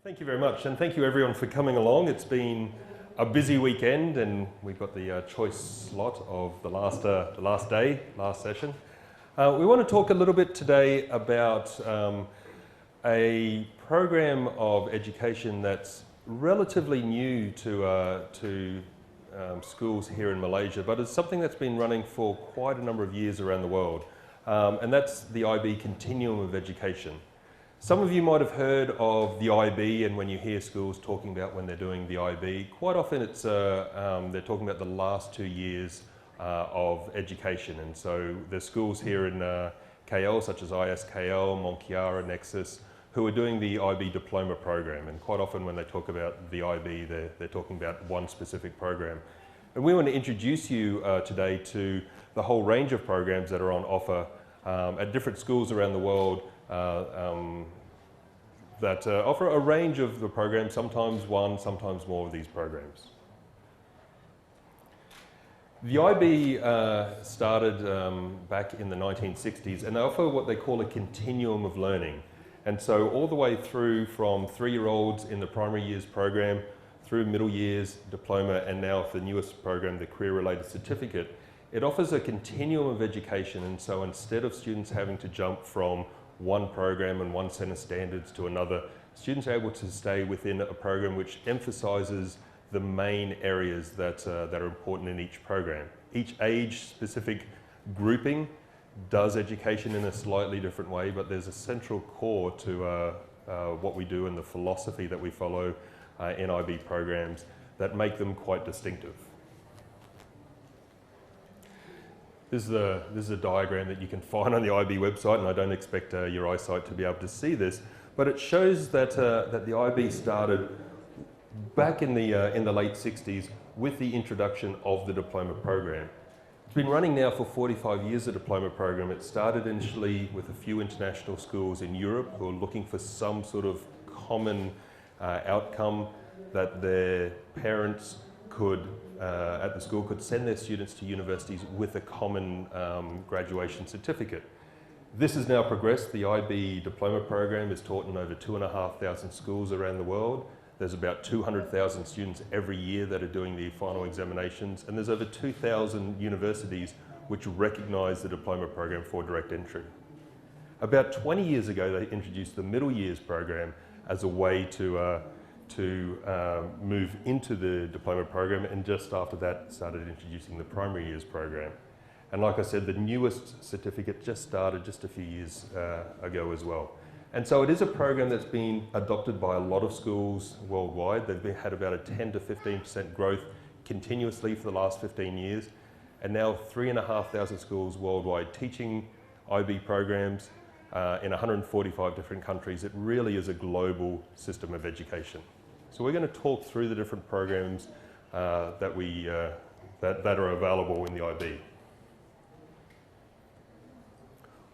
Thank you very much, and thank you everyone for coming along. It's been a busy weekend, and we've got the choice slot of the last session. We want to talk a little bit today about a program of education that's relatively new to schools here in Malaysia, but it's something that's been running for quite a number of years around the world, and that's the IB continuum of education. Some of you might have heard of the IB, and when you hear schools talking about when they're doing the IB, quite often it's they're talking about the last 2 years of education. And so there's schools here in KL, such as ISKL, Monkiara, Nexus, who are doing the IB Diploma program. And quite often when they talk about the IB, they're talking about one specific program. And we want to introduce you today to the whole range of programs that are on offer at different schools around the world that offer a range of the programs, sometimes one, sometimes more of these programs. The IB started back in the 1960s, and they offer what they call a continuum of learning. And so all the way through from 3-year-olds in the primary years program, through middle years, diploma, and now the newest program, the career-related certificate, it offers a continuum of education. And so instead of students having to jump from one program and one set of standards to another, students are able to stay within a program which emphasizes the main areas that are important in each program. Each age-specific grouping does education in a slightly different way, but there's a central core to what we do and the philosophy that we follow in IB programs that make them quite distinctive. This is a diagram that you can find on the IB website, and I don't expect your eyesight to be able to see this, but it shows that the IB started back in the late 60s with the introduction of the diploma program. It's been running now for 45 years, the diploma program. It started initially with a few international schools in Europe who are looking for some sort of common outcome that their parents could at the school could send their students to universities with a common graduation certificate. This has now progressed. The IB Diploma program is taught in over 2,500 schools around the world. There's about 200,000 students every year that are doing the final examinations, and there's over 2,000 universities which recognize the diploma program for direct entry. About 20 years ago, they introduced the middle years program as a way to move into the diploma program, and just after that started introducing the primary years program. And like I said, the newest certificate just started just a few years ago as well. And so it is a program that's been adopted by a lot of schools worldwide. They've had about a 10 to 15% growth continuously for the last 15 years, and now 3,500 schools worldwide teaching IB programs in 145 different countries. It really is a global system of education. So we're going to talk through the different programs that are available in the IB.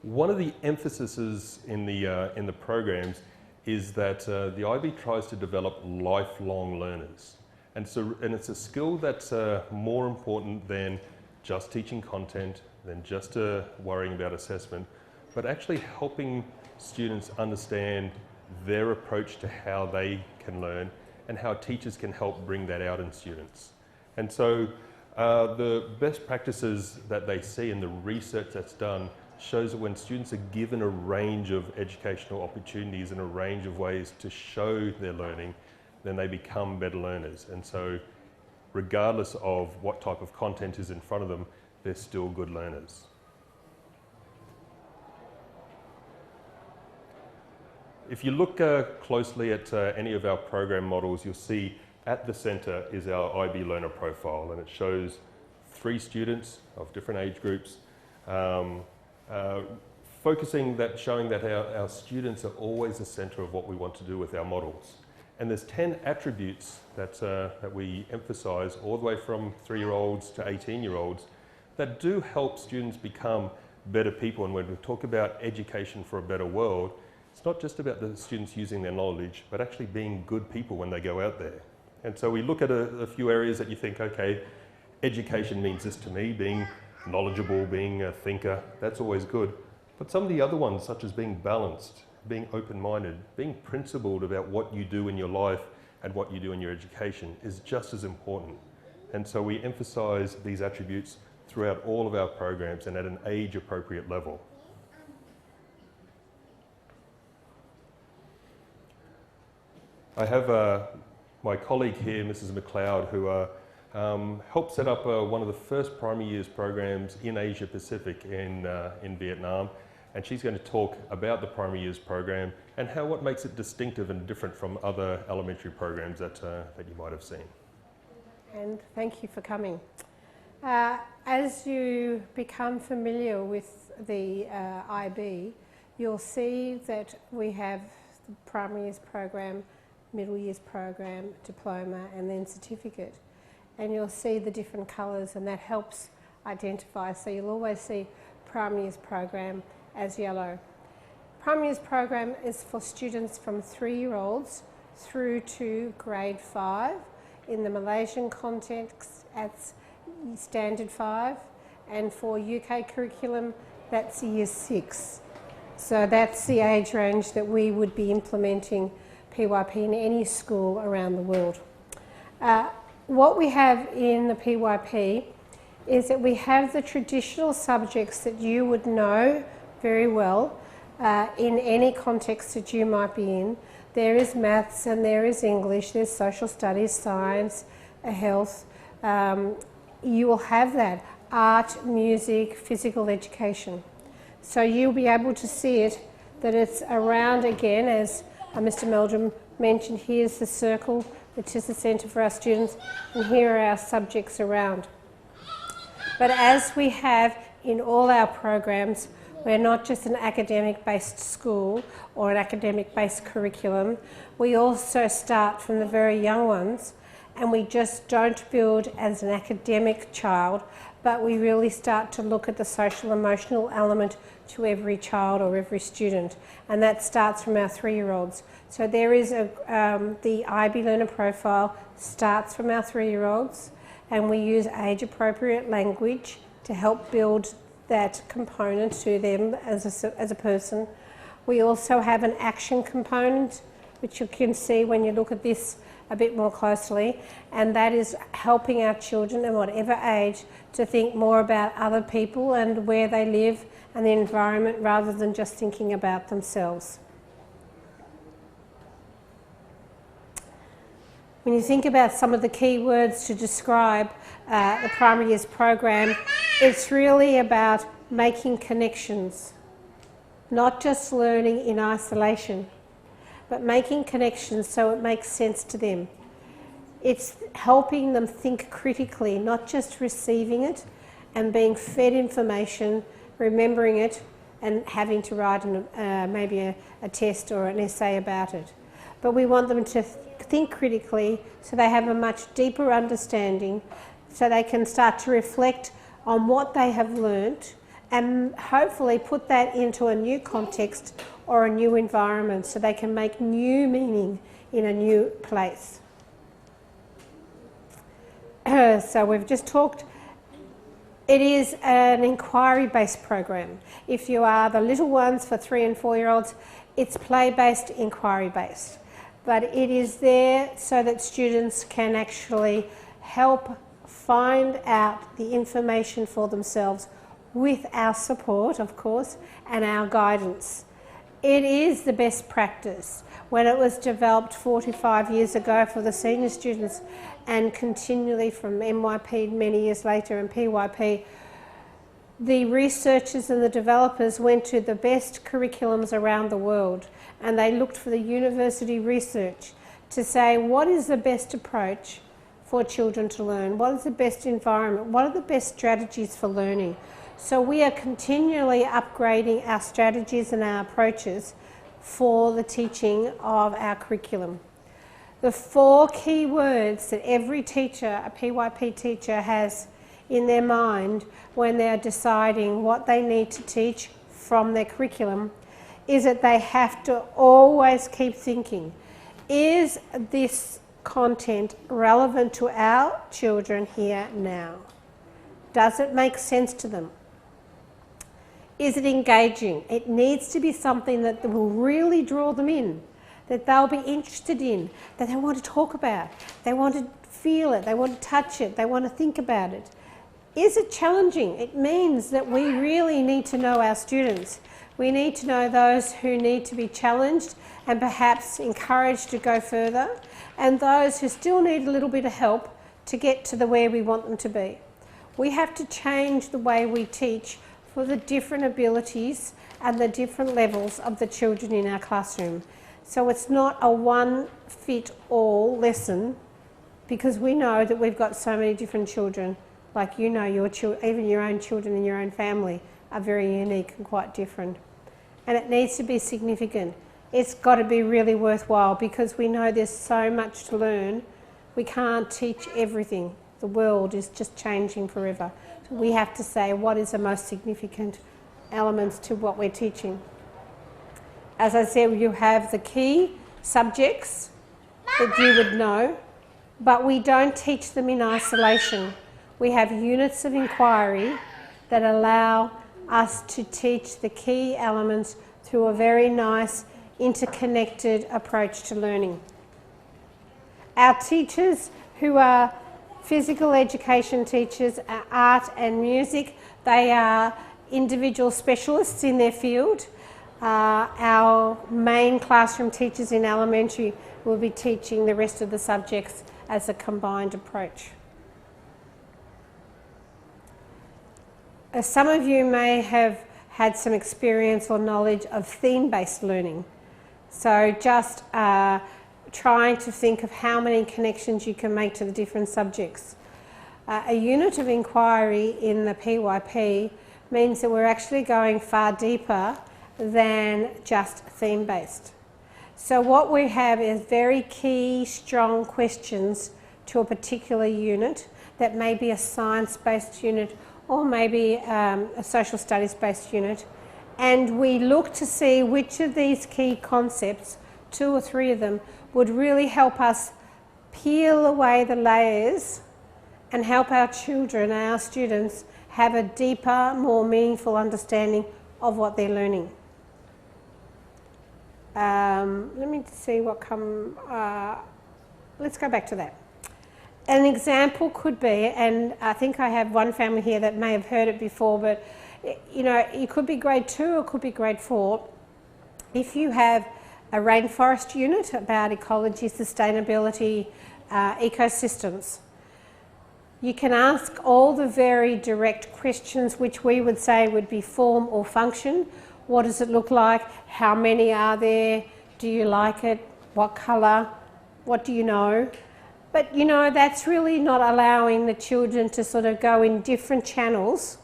One of the emphases in the programs is that the IB tries to develop lifelong learners, and it's a skill that's more important than just teaching content, than just worrying about assessment, but actually helping students understand their approach to how they can learn and how teachers can help bring that out in students. And so the best practices that they see and the research that's done shows that when students are given a range of educational opportunities and a range of ways to show their learning, then they become better learners. And so regardless of what type of content is in front of them, they're still good learners. If you look closely at any of our program models, you'll see at the center is our IB learner profile, and it shows 3 students of different age groups, showing that our students are always the center of what we want to do with our models. And there's 10 attributes that we emphasize all the way from 3-year-olds to 18-year-olds that do help students become better people. And when we talk about education for a better world, it's not just about the students using their knowledge, but actually being good people when they go out there. And so we look at a few areas that you think, okay, education means this to me, being knowledgeable, being a thinker, that's always good. But some of the other ones, such as being balanced, being open-minded, being principled about what you do in your life and what you do in your education is just as important. And so we emphasize these attributes throughout all of our programs and at an age-appropriate level. I have my colleague here, Mrs. McLeod, who helped set up one of the first primary years programs in Asia Pacific in Vietnam. And she's going to talk about the primary years program and what makes it distinctive and different from other elementary programs that you might have seen. And thank you for coming. As you become familiar with the IB, you'll see that we have the primary years program, middle years program, diploma, and then certificate. And you'll see the different colours, and that helps identify. So you'll always see primary years program as yellow. Primary years program is for students from 3-year-olds through to grade 5. In the Malaysian context, that's standard 5, and for UK curriculum, that's year 6. So that's the age range that we would be implementing PYP in any school around the world. What we have in the PYP is that we have the traditional subjects that you would know very well in any context that you might be in. There is maths and there is English, there's social studies, science, health. You will have that. Art, music, physical education. So you'll be able to see it, that it's around again, as Mr. Meldrum mentioned. Here's the circle, which is the centre for our students, and here are our subjects around. But as we have in all our programs, we're not just an academic-based school or an academic-based curriculum. We also start from the very young ones, and we just don't build as an academic child, but we really start to look at the social emotional element to every child or every student, and that starts from our 3-year-olds. So there is the IB learner profile starts from our 3-year-olds, and we use age-appropriate language to help build that component to them as a person. We also have an action component, which you can see when you look at this a bit more closely, and that is helping our children at whatever age to think more about other people and where they live and the environment rather than just thinking about themselves. When you think about some of the key words to describe the primary years program, it's really about making connections, not just learning in isolation, but making connections so it makes sense to them. It's helping them think critically, not just receiving it and being fed information, remembering it and having to write maybe a test or an essay about it. But we want them to think critically so they have a much deeper understanding, so they can start to reflect on what they have learnt and hopefully put that into a new context or a new environment so they can make new meaning in a new place. So we've just talked. It is an inquiry-based program. If you are the little ones for 3 and 4-year-olds, it's play-based, inquiry-based. But it is there so that students can actually help find out the information for themselves with our support, of course, and our guidance. It is the best practice. When it was developed 45 years ago for the senior students and continually from MYP many years later and PYP, the researchers and the developers went to the best curriculums around the world, and they looked for the university research to say what is the best approach for children to learn, what is the best environment, what are the best strategies for learning. So we are continually upgrading our strategies and our approaches for the teaching of our curriculum. The 4 key words that every teacher, a PYP teacher, has in their mind when they're deciding what they need to teach from their curriculum is that they have to always keep thinking, is this content relevant to our children here now? Does it make sense to them? Is it engaging? It needs to be something that will really draw them in, that they'll be interested in, that they want to talk about, they want to feel it, they want to touch it, they want to think about it. Is it challenging? It means that we really need to know our students. We need to know those who need to be challenged and perhaps encouraged to go further, and those who still need a little bit of help to get to where we want them to be. We have to change the way we teach for the different abilities and the different levels of the children in our classroom. So it's not a one-fit-all lesson, because we know that we've got so many different children. Like, you know, even your own children in your own family are very unique and quite different. And it needs to be significant. It's got to be really worthwhile, because we know there's so much to learn. We can't teach everything. The world is just changing forever. So we have to say what is the most significant elements to what we're teaching. As I said, you have the key subjects that you would know, but we don't teach them in isolation. We have units of inquiry that allow us to teach the key elements through a very nice interconnected approach to learning. Our teachers who are physical education teachers, art and music, they are individual specialists in their field. Our main classroom teachers in elementary will be teaching the rest of the subjects as a combined approach. Some of you may have had some experience or knowledge of theme-based learning. So just trying to think of how many connections you can make to the different subjects. A unit of inquiry in the PYP means that we're actually going far deeper than just theme-based. So what we have is very key, strong questions to a particular unit that may be a science-based unit or maybe a social studies-based unit. And we look to see which of these key concepts, 2 or 3 of them, would really help us peel away the layers and help our children, our students, have a deeper, more meaningful understanding of what they're learning. Let me see what let's go back to that. An example could be, and I think I have one family here that may have heard it before, but you know, it could be grade 2 or it could be grade 4. If you have a rainforest unit about ecology, sustainability, ecosystems, you can ask all the very direct questions which we would say would be form or function. What does it look like? How many are there? Do you like it? What colour? What do you know? But you know, that's really not allowing the children to sort of go in different channels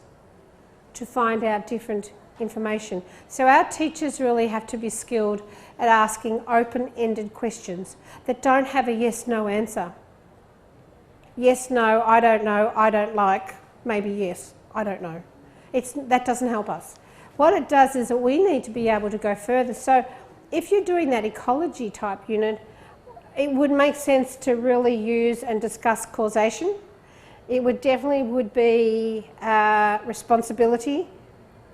to find out different information. So our teachers really have to be skilled at asking open-ended questions that don't have a yes-no answer. Yes, no, I don't know, I don't like, maybe yes, I don't know. That doesn't help us. What it does is that we need to be able to go further. So if you're doing that ecology type unit, it would make sense to really use and discuss causation. It would definitely be responsibility,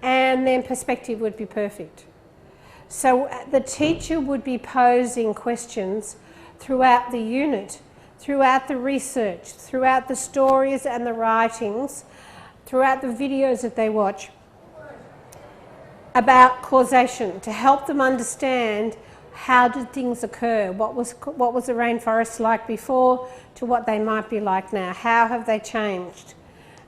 and then perspective would be perfect. So the teacher would be posing questions throughout the unit, throughout the research, throughout the stories and the writings, throughout the videos that they watch, about causation, to help them understand how did things occur, what was the rainforest like before to what they might be like now, how have they changed.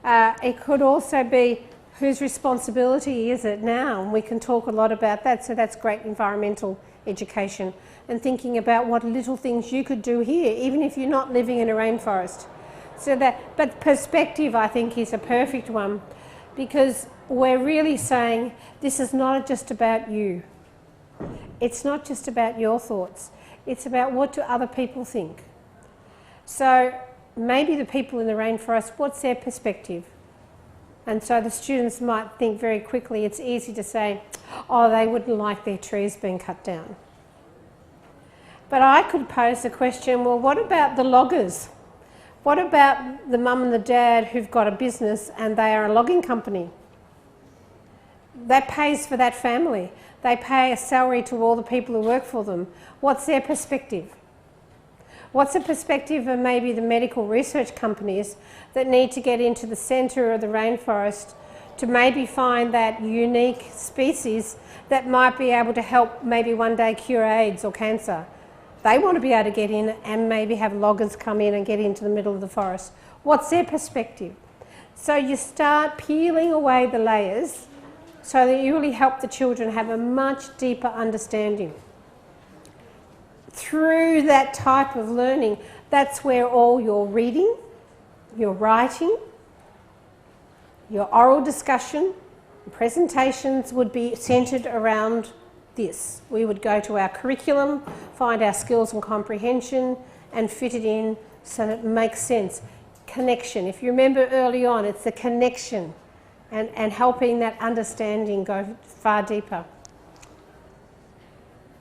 It could also be whose responsibility is it now, and we can talk a lot about that, so that's great environmental education, and thinking about what little things you could do here, even if you're not living in a rainforest. But perspective, I think, is a perfect one, because we're really saying this is not just about you. It's not just about your thoughts. It's about what do other people think. So maybe the people in the rainforest, what's their perspective? And so the students might think very quickly, it's easy to say, oh, they wouldn't like their trees being cut down. But I could pose the question, well, what about the loggers? What about the mum and the dad who've got a business and they are a logging company? That pays for that family. They pay a salary to all the people who work for them. What's their perspective? What's the perspective of maybe the medical research companies that need to get into the centre of the rainforest to maybe find that unique species that might be able to help maybe one day cure AIDS or cancer? They want to be able to get in and maybe have loggers come in and get into the middle of the forest. What's their perspective? So you start peeling away the layers so that you really help the children have a much deeper understanding. Through that type of learning, that's where all your reading, your writing, your oral discussion, presentations would be centred around this. We would go to our curriculum, find our skills and comprehension and fit it in so that it makes sense. Connection. If you remember early on, it's the connection and helping that understanding go far deeper.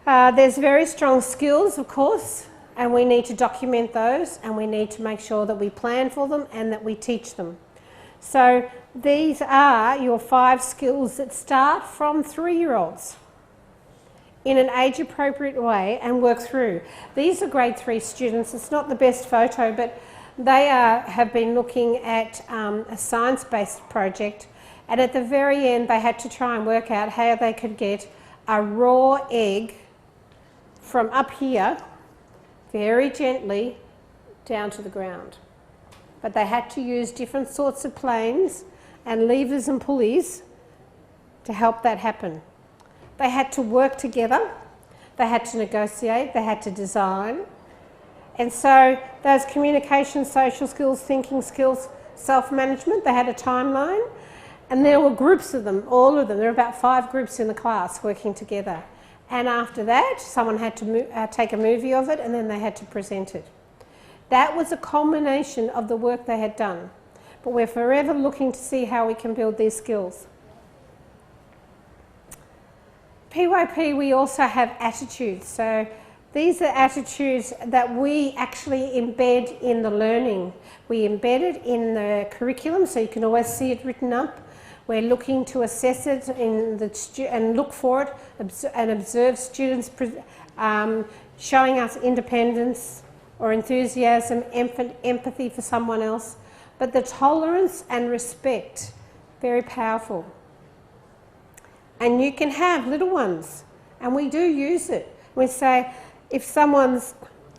There's very strong skills, of course, and we need to document those, and we need to make sure that we plan for them and that we teach them. So these are your 5 skills that start from 3-year-olds in an age-appropriate way and work through. These are grade 3 students. It's not the best photo, but they have been looking at a science-based project, and at the very end they had to try and work out how they could get a raw egg from up here, very gently, down to the ground. But they had to use different sorts of planes and levers and pulleys to help that happen. They had to work together, they had to negotiate, they had to design. And so those communication, social skills, thinking skills, self-management, they had a timeline, and there were groups of them, all of them. There were about 5 groups in the class working together. And after that, someone had to take a movie of it, and then they had to present it. That was a culmination of the work they had done. But we're forever looking to see how we can build these skills. PYP, we also have attitudes. So these are attitudes that we actually embed in the learning. We embed it in the curriculum, so you can always see it written up. We're looking to assess it in and look for it and observe students showing us independence or enthusiasm, empathy for someone else. But the tolerance and respect, very powerful. And you can have little ones, and we do use it. We say, if someone's,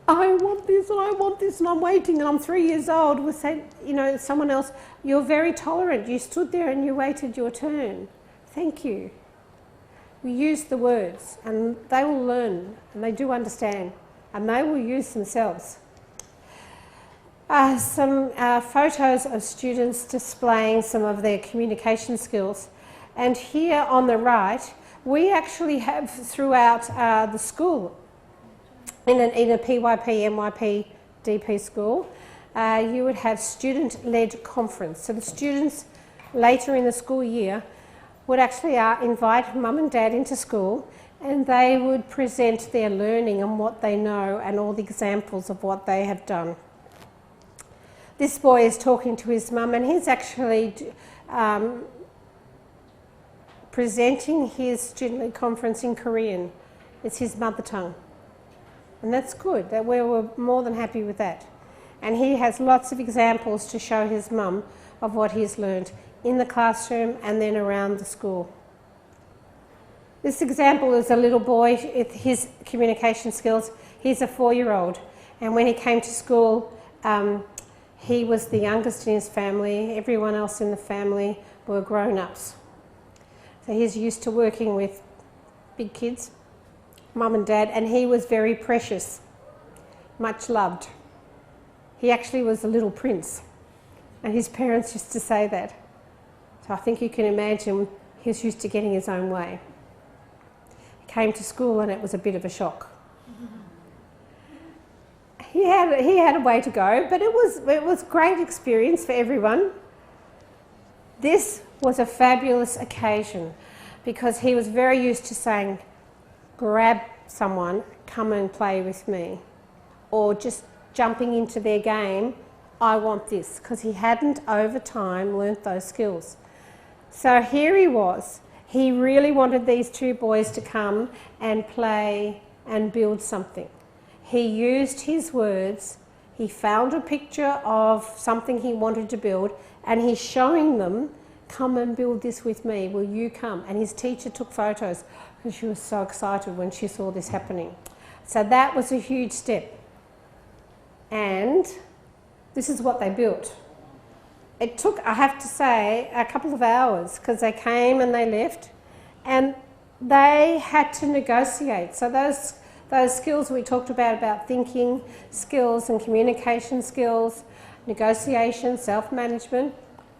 I want this and I want this and I'm waiting and I'm 3 years old, we'll say, you know, someone else, you're very tolerant. You stood there and you waited your turn. Thank you. We use the words, and they will learn, and they do understand, and they will use themselves. Some photos of students displaying some of their communication skills. And here on the right, we actually have throughout the school, in a PYP, MYP, DP school, you would have student-led conference. So the students later in the school year would actually invite mum and dad into school, and they would present their learning and what they know and all the examples of what they have done. This boy is talking to his mum, and he's actually presenting his student-led conference in Korean. It's his mother tongue. And that's good, that we were more than happy with that. And he has lots of examples to show his mum of what he's learned in the classroom and then around the school. This example is a little boy, his communication skills. He's a 4-year-old, and when he came to school, he was the youngest in his family. Everyone else in the family were grown-ups. So he's used to working with big kids, mum and dad, and he was very precious, much loved. He actually was a little prince, and his parents used to say that. So I think you can imagine he was used to getting his own way. He came to school and it was a bit of a shock. He had a way to go, but it was a great experience for everyone. This was a fabulous occasion because he was very used to saying, grab someone, come and play with me, or just jumping into their game, I want this, because he hadn't over time learnt those skills. So here he was, He really wanted these two boys to come and play and build something. He used his words, he found a picture of something he wanted to build, and he's showing them, come and build this with me, will you come? And his teacher took photos, and she was so excited when she saw this happening. So that was a huge step. And this is what they built. It took, I have to say, a couple of hours, because they came and they left, and they had to negotiate. So those skills we talked about thinking skills and communication skills, negotiation, self-management,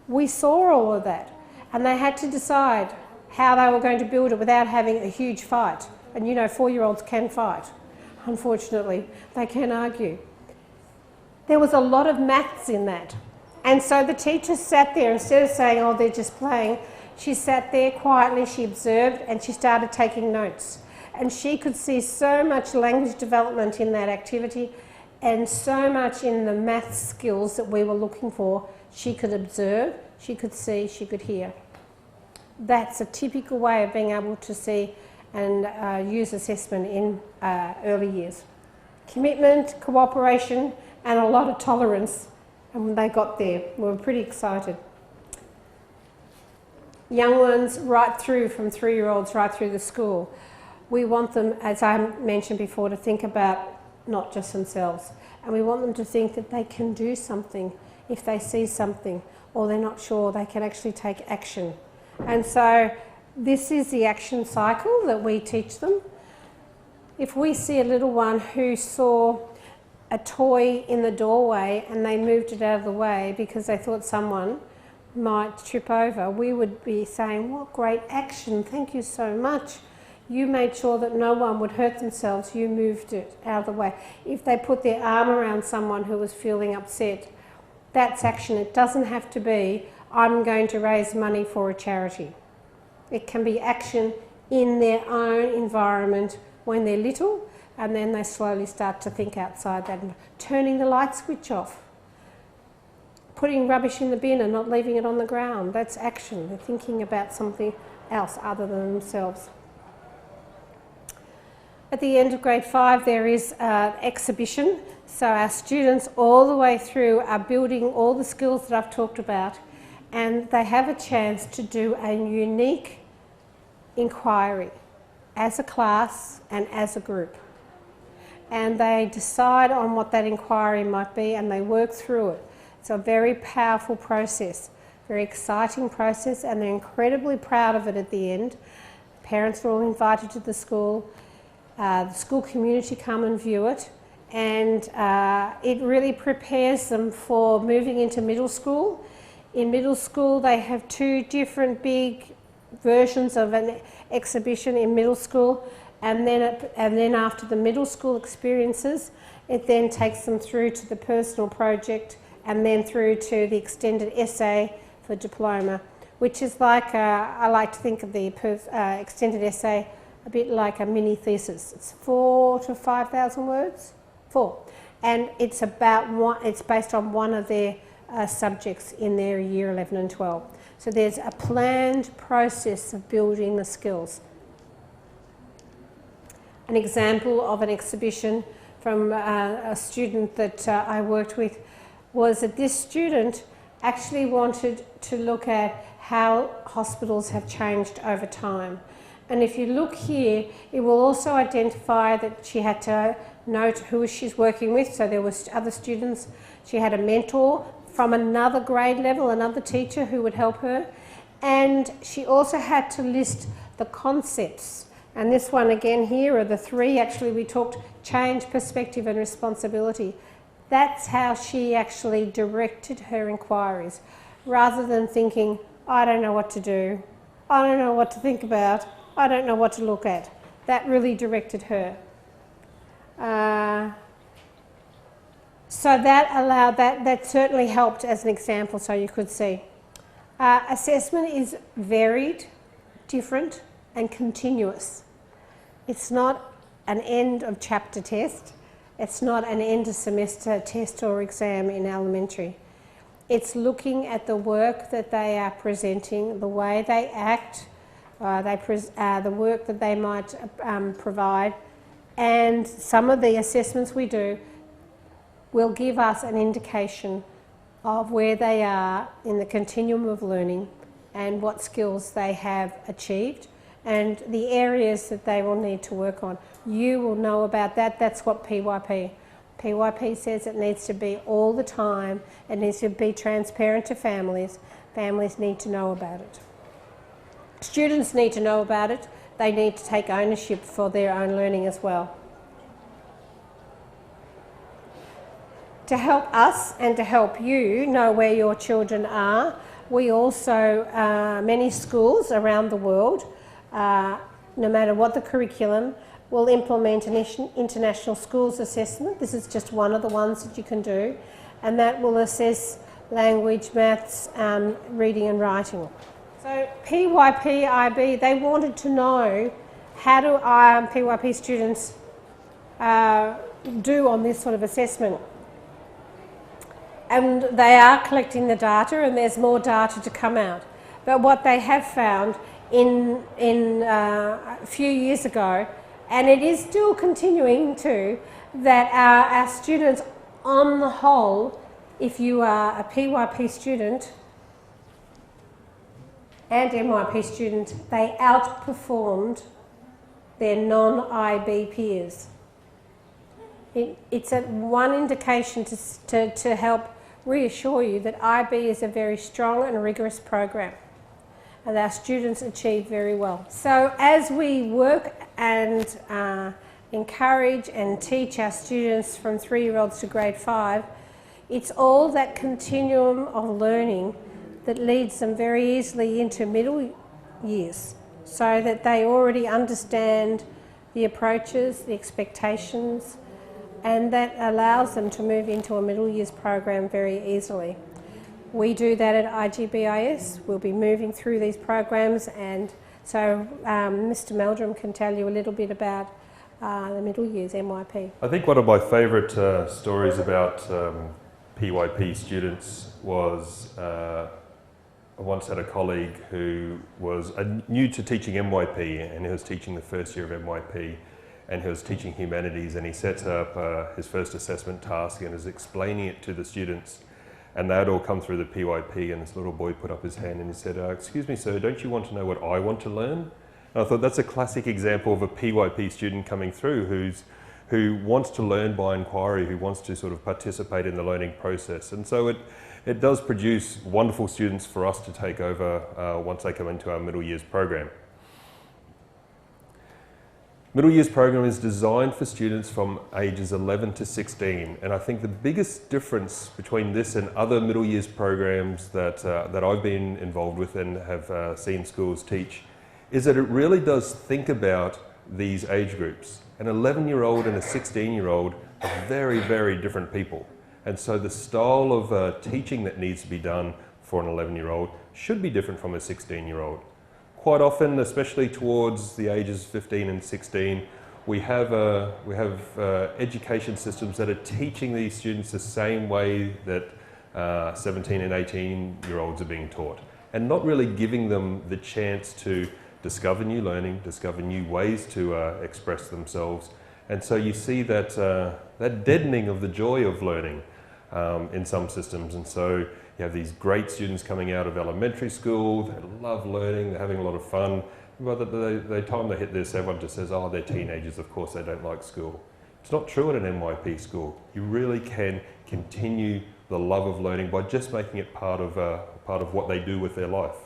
we saw all of that. And they had to decide how they were going to build it without having a huge fight. And you know, 4-year-olds can fight. Unfortunately, they can argue. There was a lot of maths in that. And so the teacher sat there, instead of saying, oh, they're just playing, she sat there quietly, she observed, and she started taking notes. And she could see so much language development in that activity and so much in the maths skills that we were looking for. She could observe, she could see, she could hear. That's a typical way of being able to see and use assessment in early years. Commitment, cooperation, and a lot of tolerance. And when they got there, we were pretty excited. Young ones right through, from 3-year-olds right through the school. We want them, as I mentioned before, to think about not just themselves. And we want them to think that they can do something if they see something or they're not sure, they can actually take action. And so this is the action cycle that we teach them. If we see a little one who saw a toy in the doorway and they moved it out of the way because they thought someone might trip over, we would be saying, what great action, thank you so much. You made sure that no one would hurt themselves, you moved it out of the way. If they put their arm around someone who was feeling upset, that's action. It doesn't have to be, I'm going to raise money for a charity. It can be action in their own environment when they're little, and then they slowly start to think outside that. Turning the light switch off. Putting rubbish in the bin and not leaving it on the ground. That's action. They're thinking about something else other than themselves. At the end of grade 5 there is an exhibition. So our students all the way through are building all the skills that I've talked about, and they have a chance to do a unique inquiry as a class and as a group. And they decide on what that inquiry might be and they work through it. It's a very powerful process, very exciting process, and they're incredibly proud of it at the end. Parents are all invited to the school community come and view it, and it really prepares them for moving into middle school. In middle school they have 2 different big versions of an exhibition in middle school, and then after the middle school experiences, it then takes them through to the personal project and then through to the extended essay for diploma, which is like, I like to think of the extended essay a bit like a mini thesis. It's 4,000 to 5,000 words, 4. And it's based on one of their subjects in their year 11 and 12. So there's a planned process of building the skills. An example of an exhibition from a student that I worked with was that this student actually wanted to look at how hospitals have changed over time. And if you look here, it will also identify that she had to note who she's working with. So there was other students. She had a mentor from another grade level, another teacher who would help her. And she also had to list the concepts. And this one again here are the 3, actually we talked change, perspective and responsibility. That's how she actually directed her inquiries, rather than thinking, I don't know what to do, I don't know what to think about, I don't know what to look at. That really directed her. So that allowed, that certainly helped as an example, so you could see. Assessment is varied, different and continuous. It's not an end of chapter test. It's not an end of semester test or exam in elementary. It's looking at the work that they are presenting, the way they act, the work that they might provide, and some of the assessments we do will give us an indication of where they are in the continuum of learning and what skills they have achieved and the areas that they will need to work on. You will know about that. That's what PYP. PYP says it needs to be all the time. It needs to be transparent to families. Families need to know about it. Students need to know about it. They need to take ownership for their own learning as well. To help us and to help you know where your children are, we also, many schools around the world, no matter what the curriculum, will implement an international schools assessment. This is just one of the ones that you can do, and that will assess language, maths, reading and writing. So PYP, IB, they wanted to know how do PYP students do on this sort of assessment. And they are collecting the data, and there's more data to come out. But what they have found in a few years ago, and it is still continuing to, that our students on the whole, if you are a PYP student and MYP student, they outperformed their non-IB peers. It's one indication to help reassure you that IB is a very strong and rigorous program, and our students achieve very well. So as we work and encourage and teach our students from 3-year-olds to grade 5, it's all that continuum of learning that leads them very easily into middle years, so that they already understand the approaches, the expectations, and that allows them to move into a middle years program very easily. We do that at IGBIS. We'll be moving through these programs, and so Mr. Meldrum can tell you a little bit about the middle years MYP. I think one of my favourite stories about PYP students was I once had a colleague who was new to teaching MYP, and he was teaching the first year of MYP, and he was teaching humanities, and he set up his first assessment task and is explaining it to the students, and they had all come through the PYP, and this little boy put up his hand and he said, "Excuse me sir, don't you want to know what I want to learn?" And I thought that's a classic example of a PYP student coming through who wants to learn by inquiry, who wants to sort of participate in the learning process. And so it does produce wonderful students for us to take over once they come into our middle years program. Middle years program is designed for students from ages 11 to 16, and I think the biggest difference between this and other middle years programs that I've been involved with and have seen schools teach is that it really does think about these age groups. An 11-year-old and a 16-year-old are very, very different people, and so the style of teaching that needs to be done for an 11-year-old should be different from a 16-year-old. Quite often, especially towards the ages 15 and 16, we have education systems that are teaching these students the same way that 17 and 18-year-olds are being taught, and not really giving them the chance to discover new learning, discover new ways to express themselves. And so you see that, that deadening of the joy of learning in some systems. And so you have these great students coming out of elementary school, they love learning, they're having a lot of fun. By the time they hit this, everyone just says, oh, they're teenagers, of course they don't like school. It's not true at an MYP school. You really can continue the love of learning by just making it part of what they do with their life.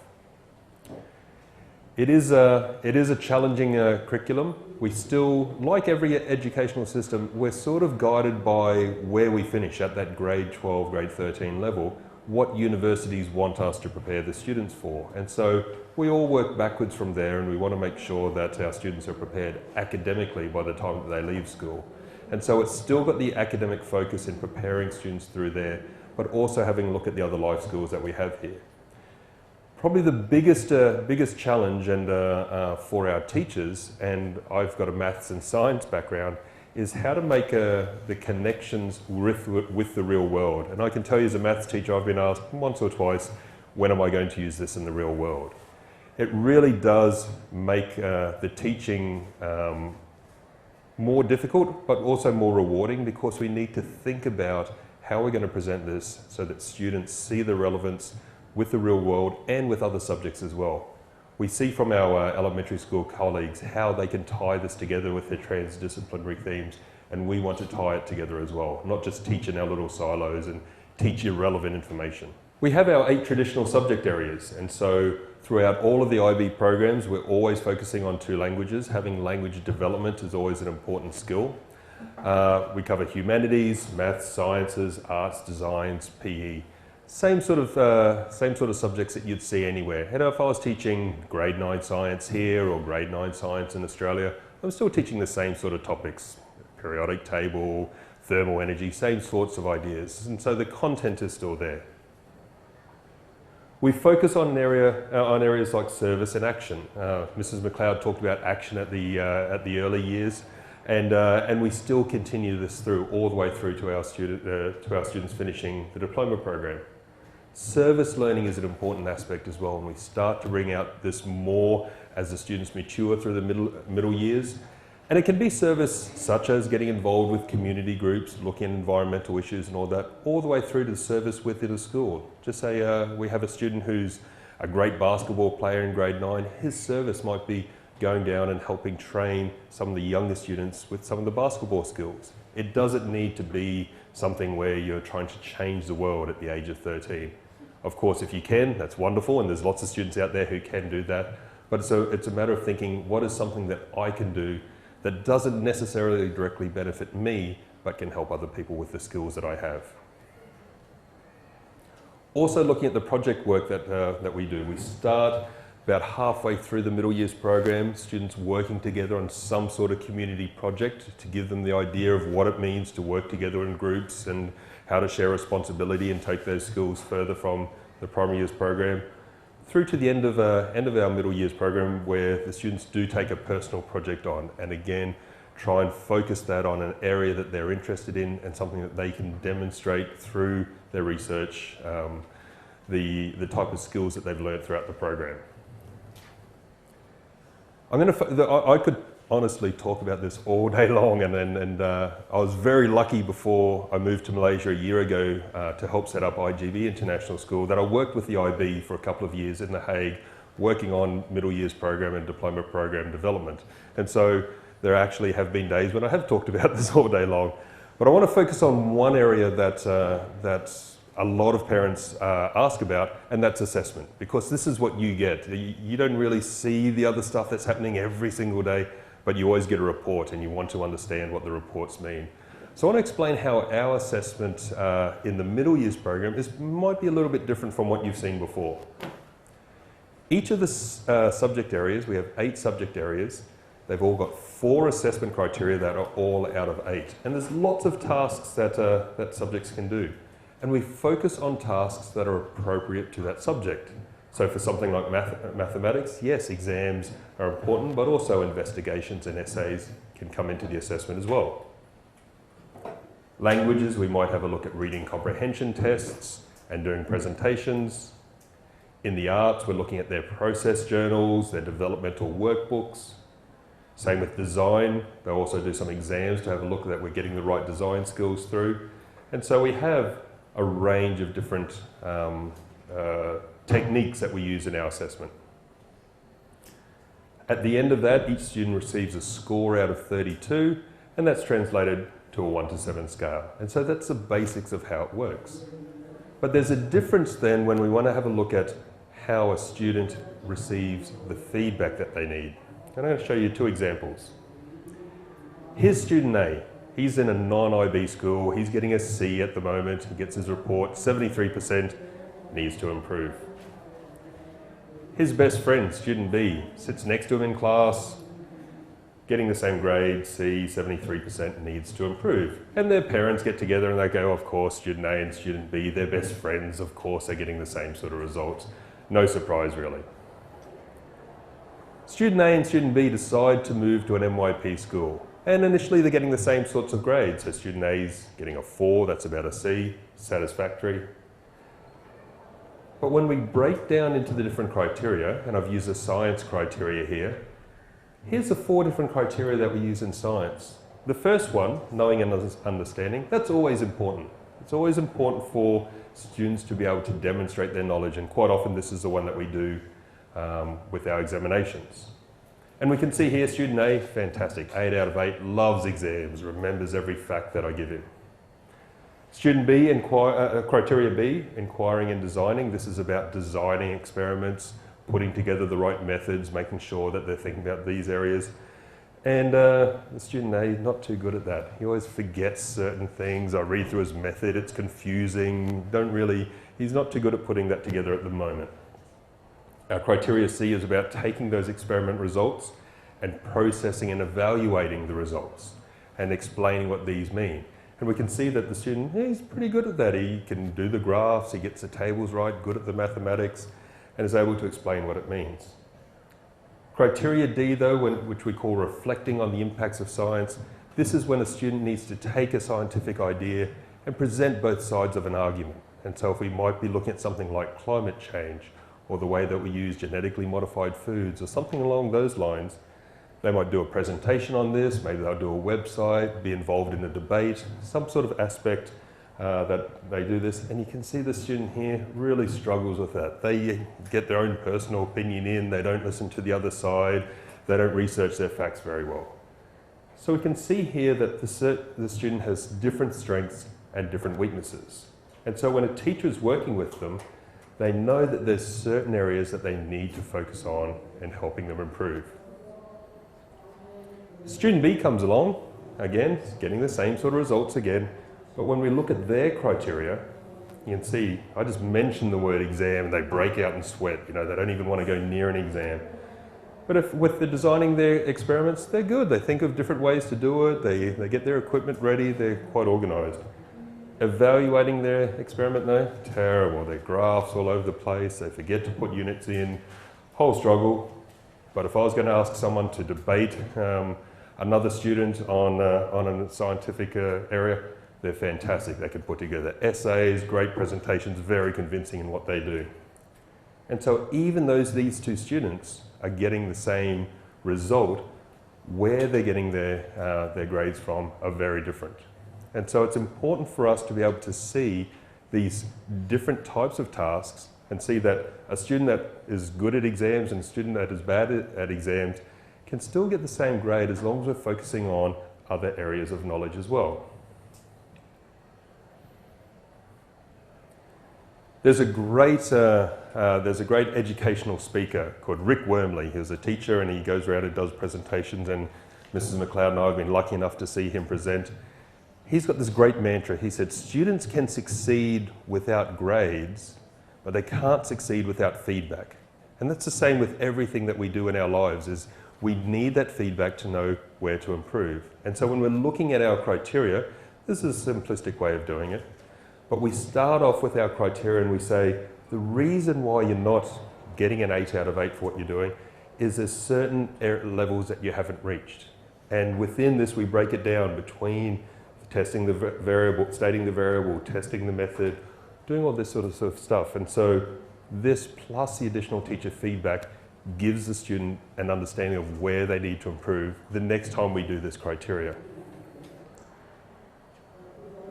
It is a challenging curriculum. We still, like every educational system, we're sort of guided by where we finish at that grade 12, grade 13 level, what universities want us to prepare the students for. And so we all work backwards from there, and we want to make sure that our students are prepared academically by the time that they leave school. And so it's still got the academic focus in preparing students through there, but also having a look at the other life skills that we have here. Probably the biggest challenge and for our teachers, and I've got a maths and science background, is how to make the connections with the real world. And I can tell you as a maths teacher, I've been asked once or twice, when am I going to use this in the real world? it really does make the teaching more difficult, but also more rewarding, because we need to think about how we're going to present this so that students see the relevance with the real world and with other subjects as well. We see from our elementary school colleagues how they can tie this together with their transdisciplinary themes, and we want to tie it together as well, not just teach in our little silos and teach irrelevant information. We have our 8 traditional subject areas, and so throughout all of the IB programs, we're always focusing on 2 languages. Having language development is always an important skill. We cover humanities, maths, sciences, arts, designs, PE. Same sort of subjects that you'd see anywhere. And if I was teaching grade 9 science here or grade 9 science in Australia, I'm still teaching the same sort of topics. Periodic table, thermal energy, same sorts of ideas. And so the content is still there. We focus on areas like service and action. Mrs. McLeod talked about action at the early years, and we still continue this through all the way through to our students finishing the diploma program. Service learning is an important aspect as well, and we start to bring out this more as the students mature through the middle years. And it can be service such as getting involved with community groups, looking at environmental issues and all that, all the way through to the service within a school. Just say we have a student who's a great basketball player in grade 9, his service might be going down and helping train some of the younger students with some of the basketball skills. It doesn't need to be something where you're trying to change the world at the age of 13. Of course, if you can, that's wonderful, and there's lots of students out there who can do that. But it's a matter of thinking, what is something that I can do that doesn't necessarily directly benefit me, but can help other people with the skills that I have. Also looking at the project work that we do. We start about halfway through the middle years program, students working together on some sort of community project to give them the idea of what it means to work together in groups and how to share responsibility and take those skills further from the primary years program, through to the end of our middle years program, where the students do take a personal project on, and again try and focus that on an area that they're interested in and something that they can demonstrate through their research, the type of skills that they've learned throughout the program. I could honestly talk about this all day long, and I was very lucky before I moved to Malaysia a year ago to help set up IGB International School, that I worked with the IB for a couple of years in The Hague, working on middle years program and diploma program development. And so there actually have been days when I have talked about this all day long. But I want to focus on one area that a lot of parents ask about, and that's assessment, because this is what you get. You don't really see the other stuff that's happening every single day, but you always get a report and you want to understand what the reports mean. So I want to explain how our assessment in the middle years program might be a little bit different from what you've seen before. Each of the subject areas, we have 8 subject areas. They've all got 4 assessment criteria that are all out of 8. And there's lots of tasks that subjects can do. And we focus on tasks that are appropriate to that subject. So for something like mathematics, yes, exams are important, but also investigations and essays can come into the assessment as well. Languages, we might have a look at reading comprehension tests and doing presentations. In the arts, we're looking at their process journals, their developmental workbooks. Same with design, they'll also do some exams to have a look that we're getting the right design skills through. And so we have a range of different techniques that we use in our assessment. At the end of that, each student receives a score out of 32, and that's translated to a 1 to 7 scale. And so that's the basics of how it works. But there's a difference then when we want to have a look at how a student receives the feedback that they need. And I'm going to show you 2 examples. Here's student A. He's in a non-IB school. He's getting a C at the moment. He gets his report, 73%, needs to improve. His best friend, student B, sits next to him in class, getting the same grade, C, 73%, needs to improve. And their parents get together and they go, of course, student A and student B, they're best friends, of course they're getting the same sort of results. No surprise, really. Student A and student B decide to move to an MYP school. And initially they're getting the same sorts of grades. So student A is getting a 4, that's about a C, satisfactory. But when we break down into the different criteria, and I've used a science criteria here, here's the 4 different criteria that we use in science. The first one, knowing and understanding, that's always important. It's always important for students to be able to demonstrate their knowledge, and quite often this is the one that we do with our examinations. And we can see here, student A, fantastic, 8 out of 8, loves exams, remembers every fact that I give him. Student B, criteria B, inquiring and designing. This is about designing experiments, putting together the right methods, making sure that they're thinking about these areas. And the student A, not too good at that. He always forgets certain things. I read through his method, it's confusing. He's not too good at putting that together at the moment. Our criteria C is about taking those experiment results and processing and evaluating the results and explaining what these mean. And we can see that the student, he's pretty good at that. He can do the graphs, he gets the tables right, good at the mathematics, and is able to explain what it means. Criteria D, though, which we call reflecting on the impacts of science, this is when a student needs to take a scientific idea and present both sides of an argument. And so if we might be looking at something like climate change, or the way that we use genetically modified foods, or something along those lines, they might do a presentation on this, maybe they'll do a website, be involved in a debate, some sort of aspect that they do this. And you can see the student here really struggles with that. They get their own personal opinion in, they don't listen to the other side, they don't research their facts very well. So we can see here that the student has different strengths and different weaknesses. And so when a teacher is working with them, they know that there's certain areas that they need to focus on in helping them improve. Student B comes along, again, getting the same sort of results again, but when we look at their criteria, you can see, I just mentioned the word exam and they break out in sweat, they don't even want to go near an exam. But with the designing their experiments, they're good. They think of different ways to do it, they get their equipment ready, they're quite organised. Evaluating their experiment though, terrible. Their graphs all over the place, they forget to put units in, whole struggle. But if I was going to ask someone to debate another student on a scientific area, they're fantastic. They can put together essays, great presentations, very convincing in what they do. And so even though these 2 students are getting the same result, where they're getting their grades from are very different. And so it's important for us to be able to see these different types of tasks and see that a student that is good at exams and a student that is bad at exams can still get the same grade as long as we're focusing on other areas of knowledge as well. There's a great educational speaker called Rick Wormley. He was a teacher and he goes around and does presentations, and Mrs. McLeod and I have been lucky enough to see him present. He's got this great mantra. He said, students can succeed without grades, but they can't succeed without feedback. And that's the same with everything that we do in our lives, is we need that feedback to know where to improve. And so when we're looking at our criteria, this is a simplistic way of doing it, but we start off with our criteria and we say, the reason why you're not getting an 8 out of 8 for what you're doing is there's certain levels that you haven't reached. And within this, we break it down between testing the variable, stating the variable, testing the method, doing all this sort of stuff. And so this plus the additional teacher feedback gives the student an understanding of where they need to improve the next time we do this criteria.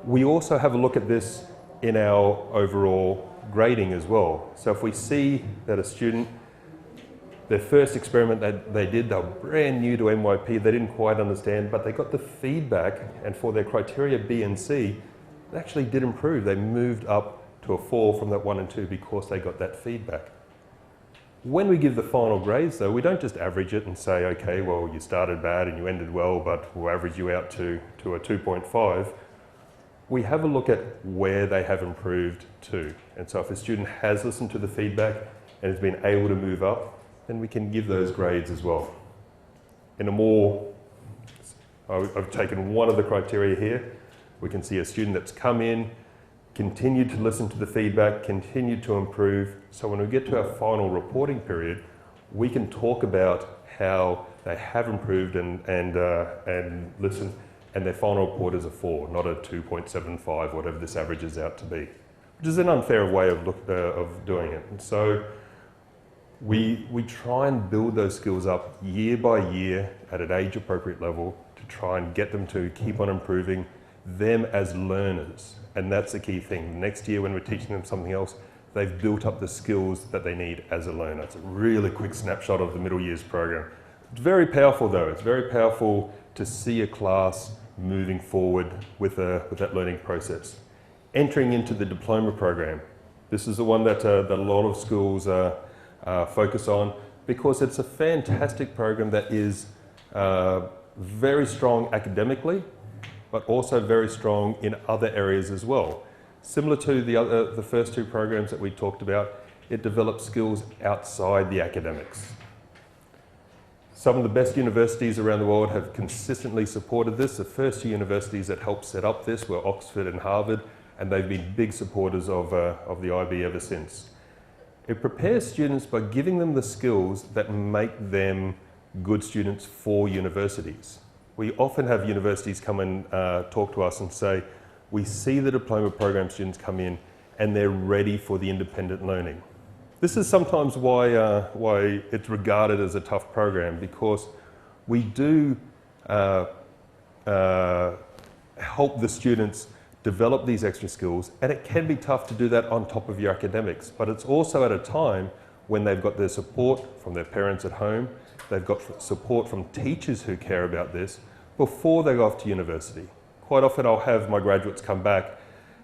We also have a look at this in our overall grading as well. So if we see that a student, their first experiment that they did, they were brand new to MYP, they didn't quite understand, but they got the feedback, and for their criteria B and C, they actually did improve. They moved up to a 4 from that 1 and 2 because they got that feedback. When we give the final grades though, we don't just average it and say, okay, well, you started bad and you ended well, but we'll average you out to a 2.5. We have a look at where they have improved to. And so if a student has listened to the feedback and has been able to move up, then we can give those grades as well. I've taken one of the criteria here. We can see a student that's come in, continued to listen to the feedback, continued to improve. So when we get to our final reporting period, we can talk about how they have improved and listen, and their final report is a 4, not a 2.75, whatever this averages out to be. which is an unfair way of doing it. And so we try and build those skills up year by year at an age-appropriate level to try and get them to keep on improving them as learners. And that's the key thing. Next year when we're teaching them something else, they've built up the skills that they need as a learner. It's a really quick snapshot of the middle years program. It's very powerful though. It's very powerful to see a class moving forward with that learning process. Entering into the diploma program. This is the one that a lot of schools focus on because it's a fantastic program that is very strong academically, but also very strong in other areas as well. Similar to the first two programs that we talked about, it develops skills outside the academics. Some of the best universities around the world have consistently supported this. The first two universities that helped set up this were Oxford and Harvard, and they've been big supporters of the IB ever since. It prepares students by giving them the skills that make them good students for universities. We often have universities come and talk to us and say, we see the diploma program students come in and they're ready for the independent learning. This is sometimes why it's regarded as a tough program, because we do help the students develop these extra skills, and it can be tough to do that on top of your academics, but it's also at a time when they've got their support from their parents at home, they've got support from teachers who care about this before they go off to university. Quite often I'll have my graduates come back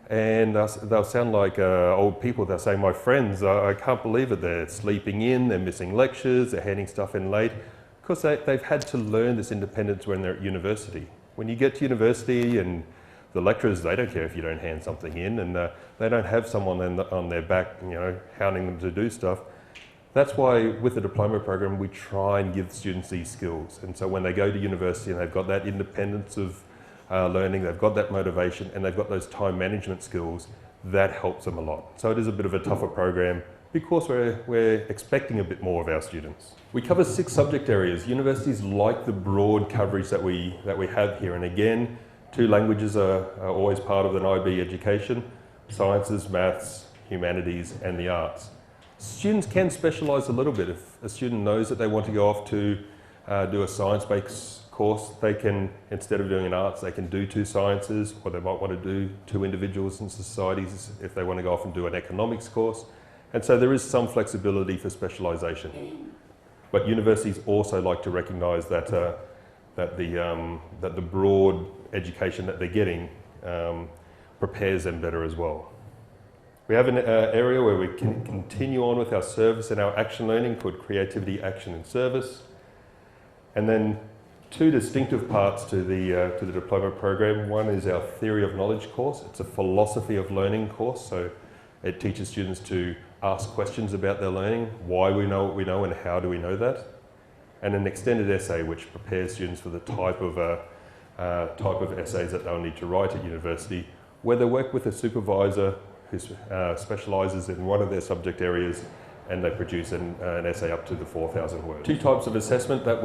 and they'll sound like old people. They'll say, my friends, I can't believe it, they're sleeping in, they're missing lectures, they're handing stuff in late, because they've had to learn this independence when they're at university. When you get to university and the lecturers, they don't care if you don't hand something in, and they don't have someone on their back, hounding them to do stuff. That's why with the diploma program, we try and give students these skills. And so when they go to university and they've got that independence of learning, they've got that motivation, and they've got those time management skills, that helps them a lot. So it is a bit of a tougher program because we're expecting a bit more of our students. We cover 6 subject areas. Universities like the broad coverage that we have here. And again, 2 languages are always part of an IB education: sciences, maths, humanities, and the arts. Students can specialise a little bit. If a student knows that they want to go off to do a science-based course, they can, instead of doing an arts, they can do 2 sciences, or they might want to do 2 individuals and societies if they want to go off and do an economics course. And so there is some flexibility for specialisation. But universities also like to recognise that the broad education that they're getting prepares them better as well. We have an area where we can continue on with our service and our action learning called creativity, action and service. And then 2 distinctive parts to the diploma program. One is our theory of knowledge course. It's a philosophy of learning course, so it teaches students to ask questions about their learning, why we know what we know and how do we know that. And an extended essay which prepares students for the type of essays that they'll need to write at university, where they work with a supervisor who specialises in one of their subject areas, and they produce an essay up to the 4,000 words. 2 types of assessment that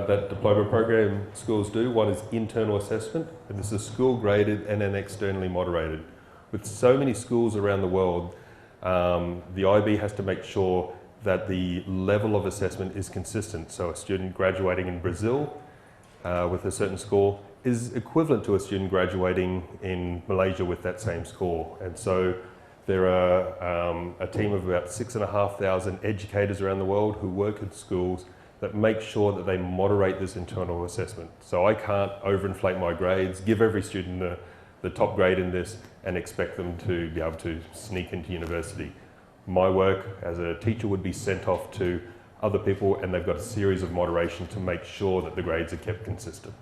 that diploma program schools do. One is internal assessment, and this is school graded and then externally moderated. With so many schools around the world, the IB has to make sure that the level of assessment is consistent. So a student graduating in Brazil with a certain score is equivalent to a student graduating in Malaysia with that same score. And so there are a team of about 6,500 educators around the world who work at schools that make sure that they moderate this internal assessment. So I can't overinflate my grades, give every student the top grade in this and expect them to be able to sneak into university. My work as a teacher would be sent off to other people, and they've got a series of moderation to make sure that the grades are kept consistent.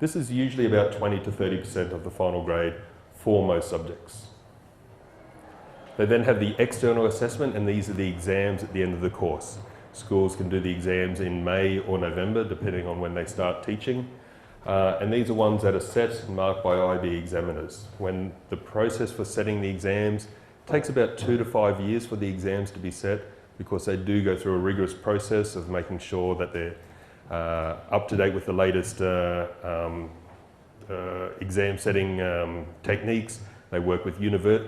This is usually about 20 to 30% of the final grade for most subjects. They then have the external assessment, and these are the exams at the end of the course. Schools can do the exams in May or November, depending on when they start teaching. And these are ones that are set and marked by IB examiners. When the process for setting the exams takes about 2 to 5 years for the exams to be set, because they do go through a rigorous process of making sure that they're up to date with the latest exam setting techniques. They work with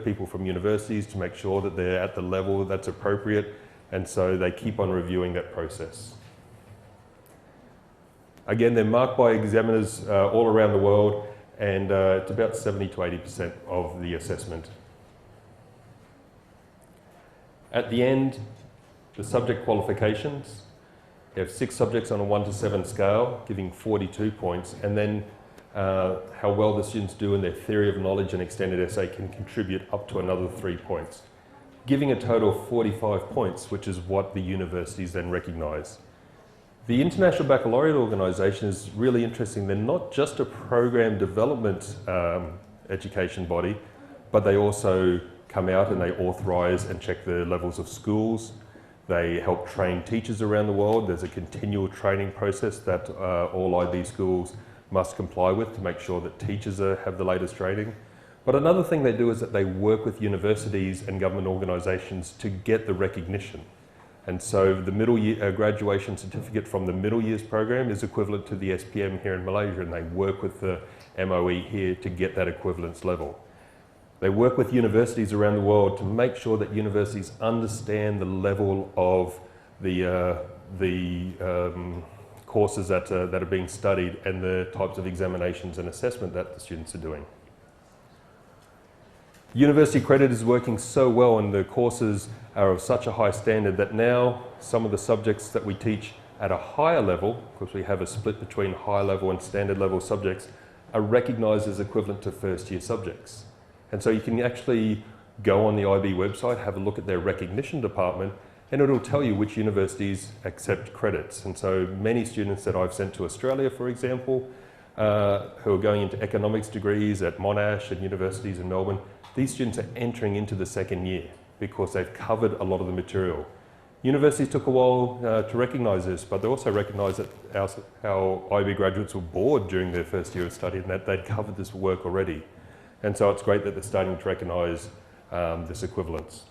people from universities to make sure that they're at the level that's appropriate, and so they keep on reviewing that process. Again, they're marked by examiners all around the world, and it's about 70 to 80% of the assessment. At the end, the subject qualifications. You have 6 subjects on a 1 to 7 scale, giving 42 points, and then how well the students do in their theory of knowledge and extended essay can contribute up to another 3 points, giving a total of 45 points, which is what the universities then recognise. The International Baccalaureate Organisation is really interesting. They're not just a program development education body, but they also come out and they authorise and check the levels of schools. They help train teachers around the world. There's a continual training process that all IB schools must comply with to make sure that teachers have the latest training. But another thing they do is that they work with universities and government organisations to get the recognition. And so the middle year graduation certificate from the middle years program is equivalent to the SPM here in Malaysia, and they work with the MOE here to get that equivalence level. They work with universities around the world to make sure that universities understand the level of the courses that are being studied and the types of examinations and assessment that the students are doing. University credit is working so well, and the courses are of such a high standard that now some of the subjects that we teach at a higher level, because we have a split between high level and standard level subjects, are recognised as equivalent to first year subjects. And so you can actually go on the IB website, have a look at their recognition department, and it'll tell you which universities accept credits. And so many students that I've sent to Australia, for example, who are going into economics degrees at Monash and universities in Melbourne, these students are entering into the second year because they've covered a lot of the material. Universities took a while to recognise this, but they also recognised that our IB graduates were bored during their first year of study and that they'd covered this work already. And so it's great that they're starting to recognise this equivalence.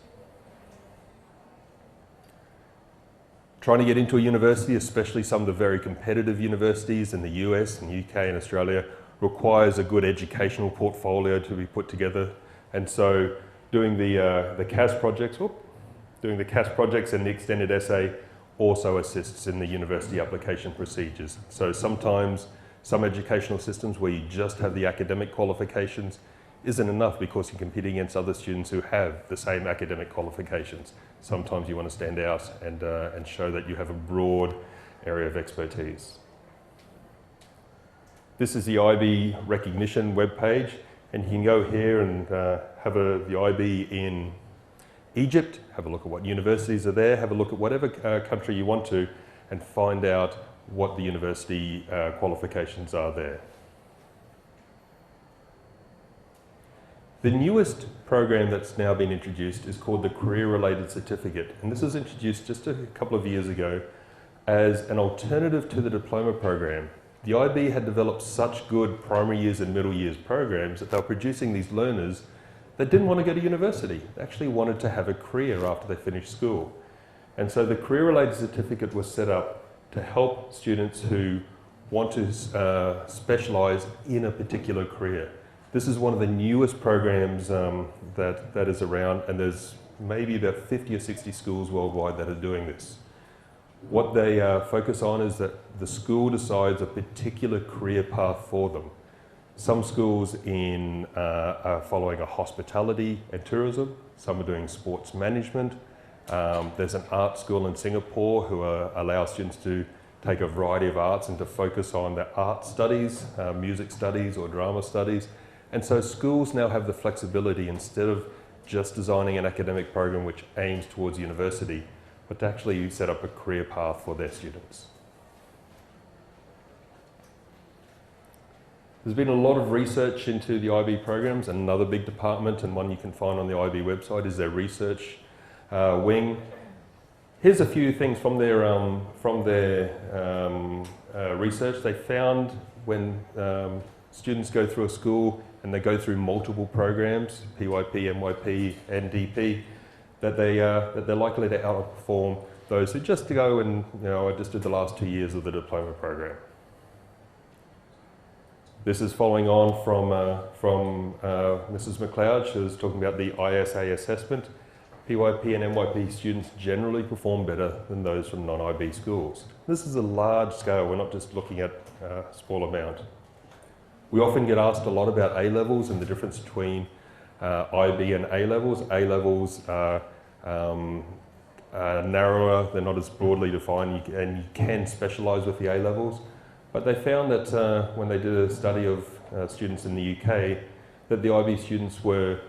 Trying to get into a university, especially some of the very competitive universities in the US and UK and Australia, requires a good educational portfolio to be put together. And so doing the CAS projects, and the extended essay also assists in the university application procedures. So sometimes some educational systems where you just have the academic qualifications isn't enough because you're competing against other students who have the same academic qualifications. Sometimes you want to stand out and show that you have a broad area of expertise. This is the IB recognition webpage, and you can go here and have the IB in Egypt, have a look at what universities are there, have a look at whatever country you want to, and find out what the university qualifications are there. The newest program that's now been introduced is called the Career-Related Certificate, and this was introduced just a couple of years ago as an alternative to the diploma program. The IB had developed such good primary years and middle years programs that they were producing these learners that didn't want to go to university. They actually wanted to have a career after they finished school. And so the Career-Related Certificate was set up to help students who want to specialise in a particular career. This is one of the newest programs that is around, and there's maybe about 50 or 60 schools worldwide that are doing this. What they focus on is that the school decides a particular career path for them. Some schools are following a hospitality and tourism, some are doing sports management. There's an art school in Singapore who allow students to take a variety of arts and to focus on their art studies, music studies or drama studies. And so schools now have the flexibility, instead of just designing an academic program which aims towards university, but to actually set up a career path for their students. There's been a lot of research into the IB programs, and another big department, and one you can find on the IB website, is their research wing. Here's a few things from their research. They found when students go through a school and they go through multiple programs, PYP, MYP, and DP, that they're likely to outperform those who just go and, I just did the last 2 years of the diploma program. This is following on from Mrs. McLeod. She was talking about the ISA assessment. PYP and MYP students generally perform better than those from non-IB schools. This is a large scale, we're not just looking at a small amount. We often get asked a lot about A-levels and the difference between IB and A-levels. A-levels are narrower, they're not as broadly defined, and you can specialise with the A-levels. But they found that when they did a study of students in the UK, that the IB students were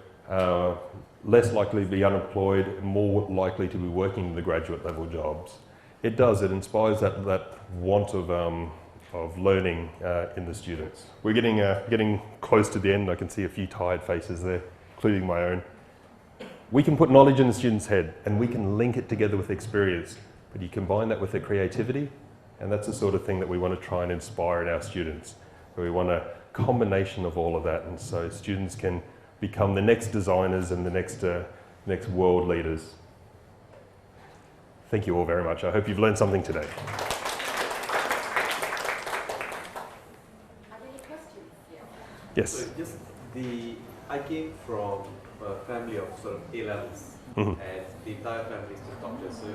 less likely to be unemployed and more likely to be working in the graduate level jobs. It does, it inspires that want of learning in the students. We're getting close to the end. I can see a few tired faces there, including my own. We can put knowledge in the student's head and we can link it together with experience, but you combine that with their creativity, and that's the sort of thing that we want to try and inspire in our students. We want a combination of all of that, and so students can become the next designers and the next world leaders. Thank you all very much. I hope you've learned something today. Are there any questions? Yeah. Yes. So I came from a family of sort of A-levels, and the entire family is just doctors. So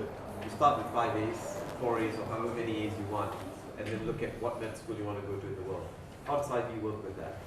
you start with 5 A's, 4 A's, or however many A's you want, and then look at what med school you want to go to in the world. How does IB work with that?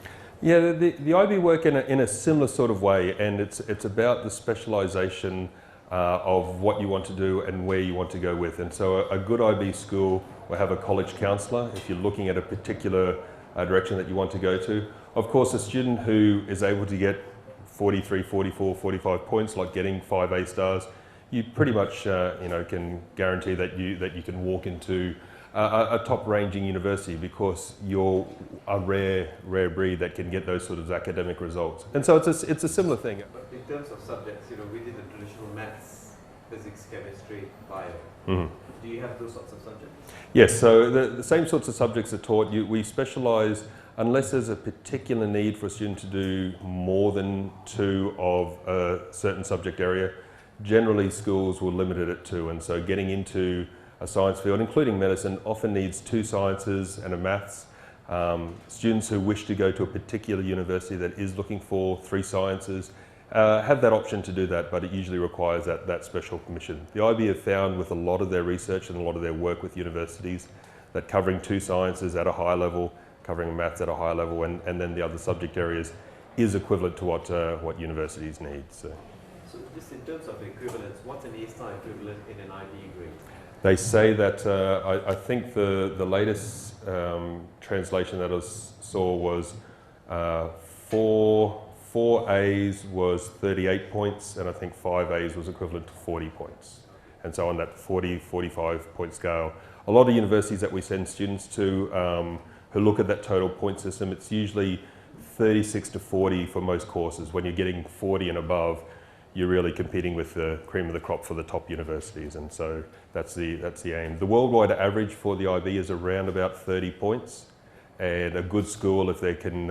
Yeah, the IB work in a similar sort of way, and it's about the specialisation of what you want to do and where you want to go with. And so a good IB school will have a college counsellor if you're looking at a particular direction that you want to go to. Of course, a student who is able to get 43, 44, 45 points, like getting 5 A stars, you pretty much can guarantee that you can walk into a top-ranging university because you're a rare breed that can get those sort of academic results. And so it's a similar thing. But in terms of subjects, we did the traditional maths, physics, chemistry, bio. Do you have those sorts of subjects? Yes, so the same sorts of subjects are taught. We specialise unless there's a particular need for a student to do more than 2 of a certain subject area. Generally, schools will limit it at 2, and so getting into a science field, including medicine, often needs 2 sciences and a maths. Students who wish to go to a particular university that is looking for 3 sciences have that option to do that, but it usually requires that special permission. The IB have found with a lot of their research and a lot of their work with universities that covering 2 sciences at a high level, covering maths at a high level, and then the other subject areas is equivalent to what universities need. So just in terms of equivalence, what's an A-star equivalent in an IB grade? they say that I think the latest translation that I saw was 4 A's was 38 points, and I think 5 A's was equivalent to 40 points. And so on that 45 point scale, a lot of universities that we send students to who look at that total point system, it's usually 36 to 40 for most courses. When you're getting 40 and above, you're really competing with the cream of the crop for the top universities, and so that's the aim. The worldwide average for the IB is around about 30 points, and a good school, if they can,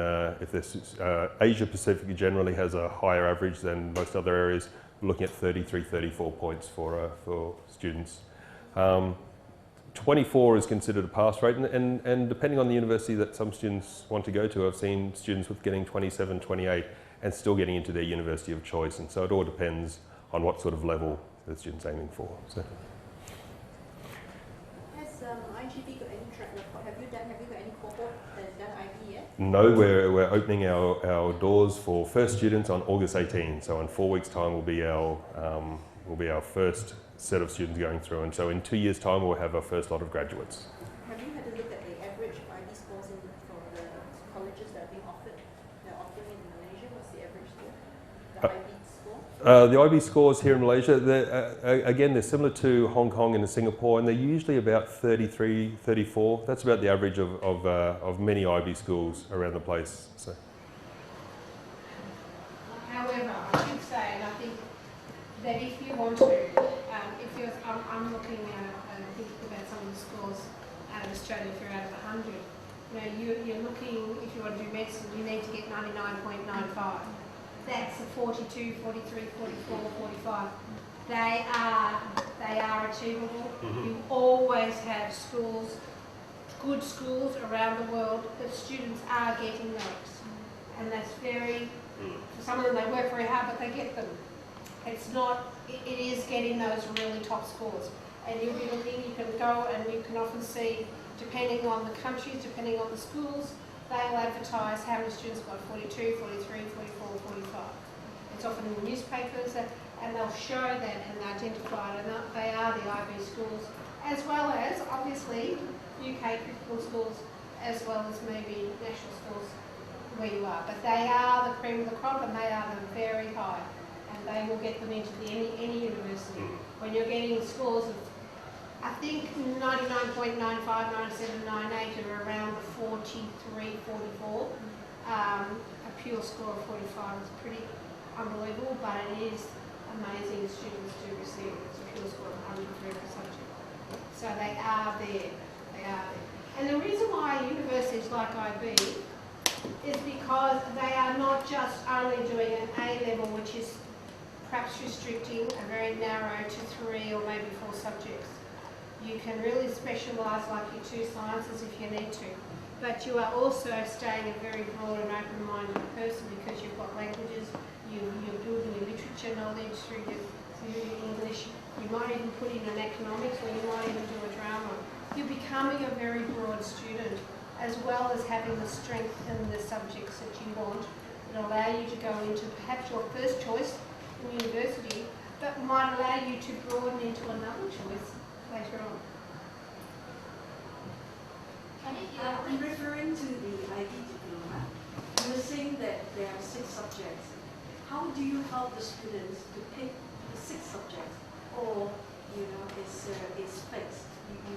Asia Pacific generally has a higher average than most other areas. We're looking at 33, 34 points for students. 24 is considered a pass rate, and depending on the university that some students want to go to, I've seen students with getting 27, 28, and still getting into their university of choice, and so it all depends on what sort of level the student's aiming for. So. Has IGB got any track record? Have you got any cohort that has done IB yet? No, we're opening our doors for first students on August 18, so in 4 weeks' time will be our first set of students going through, and so in 2 years' time we'll have our first lot of graduates. Have you had a look at the average IB scores for the colleges that are being offered? They're offering in Malaysia. What's the average score? The IB score? The IB scores here in Malaysia, again, they're similar to Hong Kong and Singapore, and they're usually about 33, 34. That's about the average of many IB schools around the place. So. However, I should say, and I think that if you want to, I'm looking at thinking about some of the scores out of Australia, if you're out of 100. You're looking, if you want to do medicine, you need to get 99.95. That's a 42, 43, 44, 45. They are achievable. Mm-hmm. You always have schools, good schools around the world that students are getting those. And that's very, for some of them they work very hard, but they get them. It's not, it is getting those really top scores. And you'll be looking, you can go and you can often see, depending on the countries, depending on the schools, they'll advertise how many students got 42, 43, 44, 45. It's often in the newspapers, and they'll show that and identify it, and they are the IB schools, as well as, obviously, UK critical schools, as well as maybe national schools where you are. But they are the cream of the crop, and they are the very high, and they will get them into any university. When you're getting scores of, I think 99.95, 97, 98 are around the 43, 44. A pure score of 45 is pretty unbelievable, but it is amazing students do receive it. It's a pure score of 100 for every subject. So they are there. They are there. And the reason why universities like IB is because they are not just only doing an A level, which is perhaps restricting a very narrow to 3 or maybe 4 subjects. You can really specialise like your 2 sciences if you need to. But you are also staying a very broad and open-minded person because you've got languages, you're building your literature knowledge through your English. You might even put in an economics, or you might even do a drama. You're becoming a very broad student, as well as having the strength in the subjects that you want that allow you to go into perhaps your first choice in university, but might allow you to broaden into another choice later on. In referring to the IB diploma, you were saying that there are 6 subjects. How do you help the students to pick the 6 subjects? Or, it's fixed.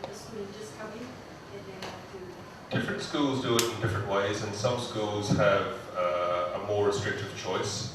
The student just come in and they have to... Different schools do it in different ways, and some schools have a more restrictive choice.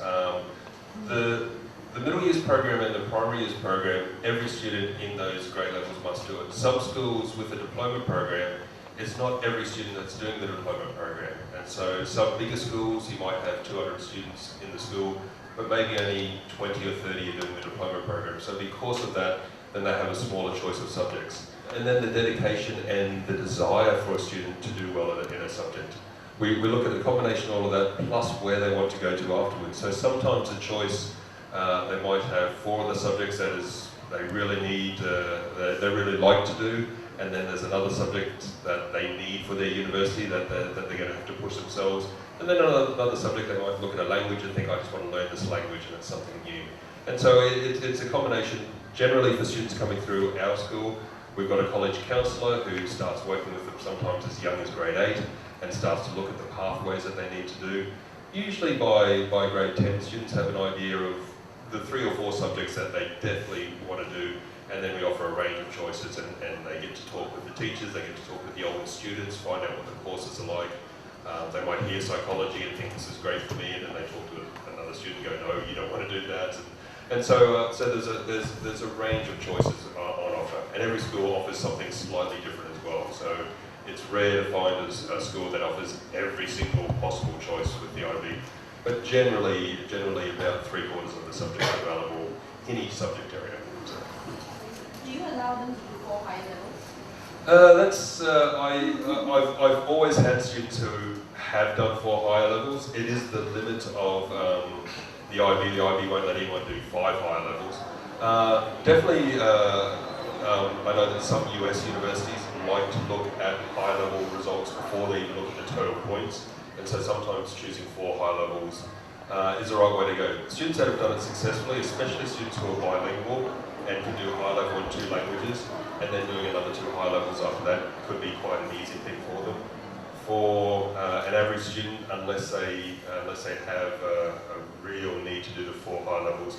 The middle years program and the primary years program, every student in those grade levels must do it. Some schools with the diploma program, it's not every student that's doing the diploma program. And so some bigger schools, you might have 200 students in the school, but maybe only 20 or 30 are doing the diploma program. So because of that, then they have a smaller choice of subjects. And then the dedication and the desire for a student to do well in a subject. We look at the combination of all of that, plus where they want to go to afterwards. So sometimes a choice, they might have 4 of the subjects that they really need, they really like to do, and then there's another subject that they need for their university that they're going to have to push themselves. And then another subject, they might look at a language and think, I just want to learn this language and it's something new. And so it's a combination. Generally for students coming through our school, we've got a college counsellor who starts working with them sometimes as young as grade 8 and starts to look at the pathways that they need to do. Usually by grade 10, students have an idea of the 3 or 4 subjects that they definitely want to do, and then we offer a range of choices, and they get to talk with the teachers, they get to talk with the older students, find out what the courses are like. They might hear psychology and think this is great for me, and then they talk to another student and go, no, you don't want to do that. And so there's a range of choices on offer, and every school offers something slightly different as well. So it's rare to find a school that offers every single possible choice with the IB. But generally about 3/4 of the subjects are available in each subject area. So. Do you allow them to do 4 high levels? I've always had students who have done 4 higher levels. It is the limit of the IB. The IB won't let anyone do 5 higher levels. Definitely, I know that some US universities like to look at high level results before they even look at the total points. And so sometimes choosing 4 high levels is the right way to go. Students that have done it successfully, especially students who are bilingual and can do high level in 2 languages, and then doing another 2 high levels after that could be quite an easy thing for them. For an average student, unless they have a real need to do the 4 high levels,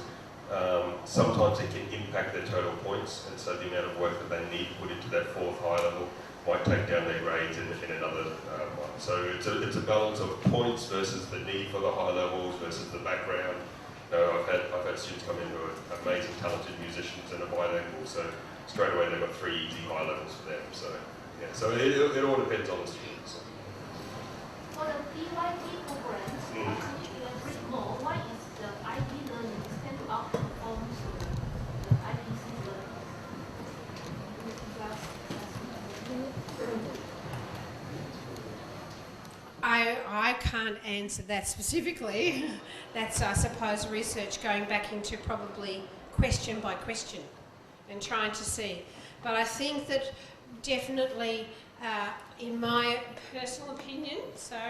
sometimes it can impact their total points, and so the amount of work that they need to put into that 4th high level might take down their grades in another one. So it's a balance of points versus the need for the high levels versus the background. I've had students come in who are amazing, talented musicians and are bilingual, so straight away they've got 3 easy high levels for them. So yeah, so it all depends on the students. For the PYT programs, can you elaborate more? Why is the IB learning tend to outperform the IBC learning? I can't answer that specifically. That's, I suppose, research going back into probably question by question and trying to see. But I think that definitely, in my personal opinion, so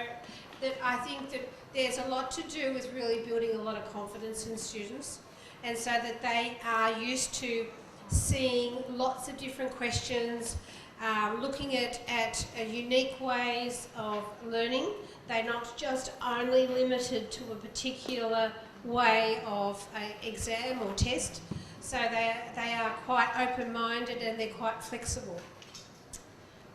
that I think that there's a lot to do with really building a lot of confidence in students, and so that they are used to seeing lots of different questions, looking at unique ways of learning. They're not just only limited to a particular way of an exam or test. So they are quite open-minded and they're quite flexible.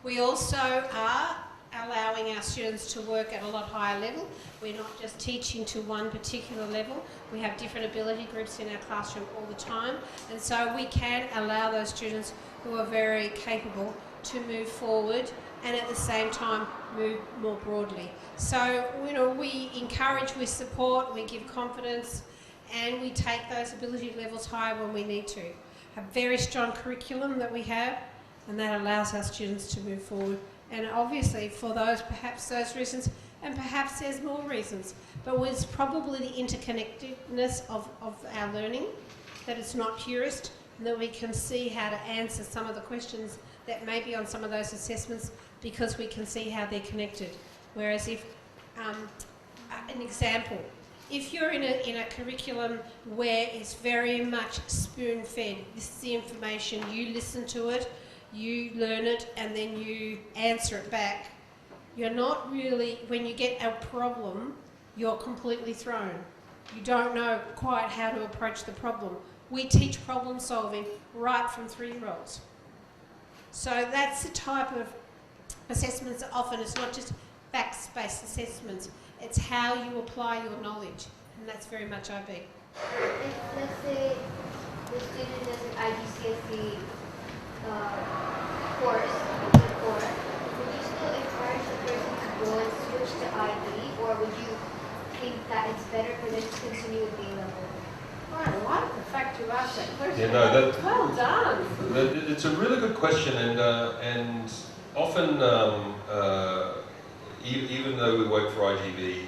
We also are allowing our students to work at a lot higher level. We're not just teaching to one particular level. We have different ability groups in our classroom all the time, and so we can allow those students who are very capable to move forward and at the same time move more broadly. So, you know, we encourage, we support, we give confidence, and we take those ability levels higher when we need to. A very strong curriculum that we have, and that allows our students to move forward. And obviously for those, perhaps those reasons, and perhaps there's more reasons, but it's probably the interconnectedness of our learning, that it's not purist, and that we can see how to answer some of the questions that may be on some of those assessments because we can see how they're connected. Whereas if, an example, if you're in a curriculum where it's very much spoon-fed, this is the information, you listen to it, you learn it, and then you answer it back, you're not really, when you get a problem, you're completely thrown. You don't know quite how to approach the problem. We teach problem solving right from 3-year-olds. So that's the type of assessments that often, it's not just facts-based assessments, it's how you apply your knowledge, and that's very much IB. If, let's say, the student does an IGCSE course before, would you still encourage the person to go and switch to IB, or would you think that it's better for them to continue with A-level? I like the fact you asked that question. Yeah, no, well done. It's a really good question, and often, even though we work for IGB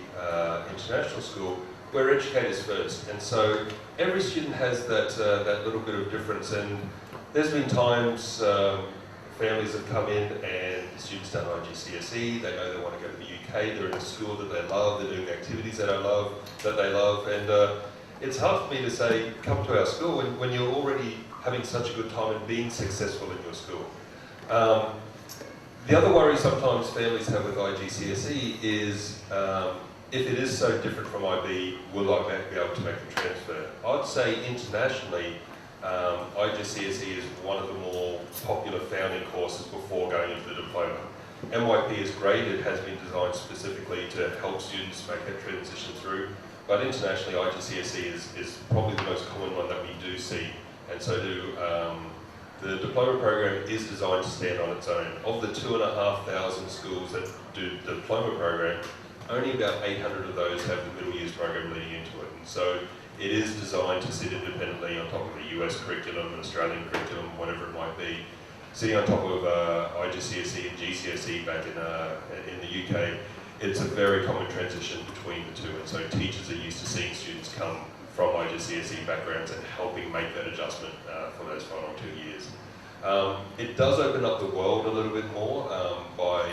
International School, we're educators first, and so every student has that little bit of difference. And there's been times families have come in and the students done IGCSE, they know they want to go to the UK, they're in a school that they love, they're doing activities that they love, and it's hard for me to say, come to our school when you're already having such a good time and being successful in your school. The other worry sometimes families have with IGCSE is if it is so different from IB, will I be able to make the transfer? I'd say internationally, IGCSE is one of the more popular founding courses before going into the diploma. MYP is great, it has been designed specifically to help students make that transition through, but internationally IGCSE is probably the most common one that we do see, and so the diploma program is designed to stand on its own. Of the 2,500 schools that do the diploma program, only about 800 of those have the middle years program leading into it, and so it is designed to sit independently on top of a US curriculum, an Australian curriculum, whatever it might be. Sitting on top of IGCSE and GCSE back in the UK, it's a very common transition between the two, and so teachers are used to seeing students come from IGCSE backgrounds and helping make that adjustment for those final 2 years. It does open up the world a little bit more by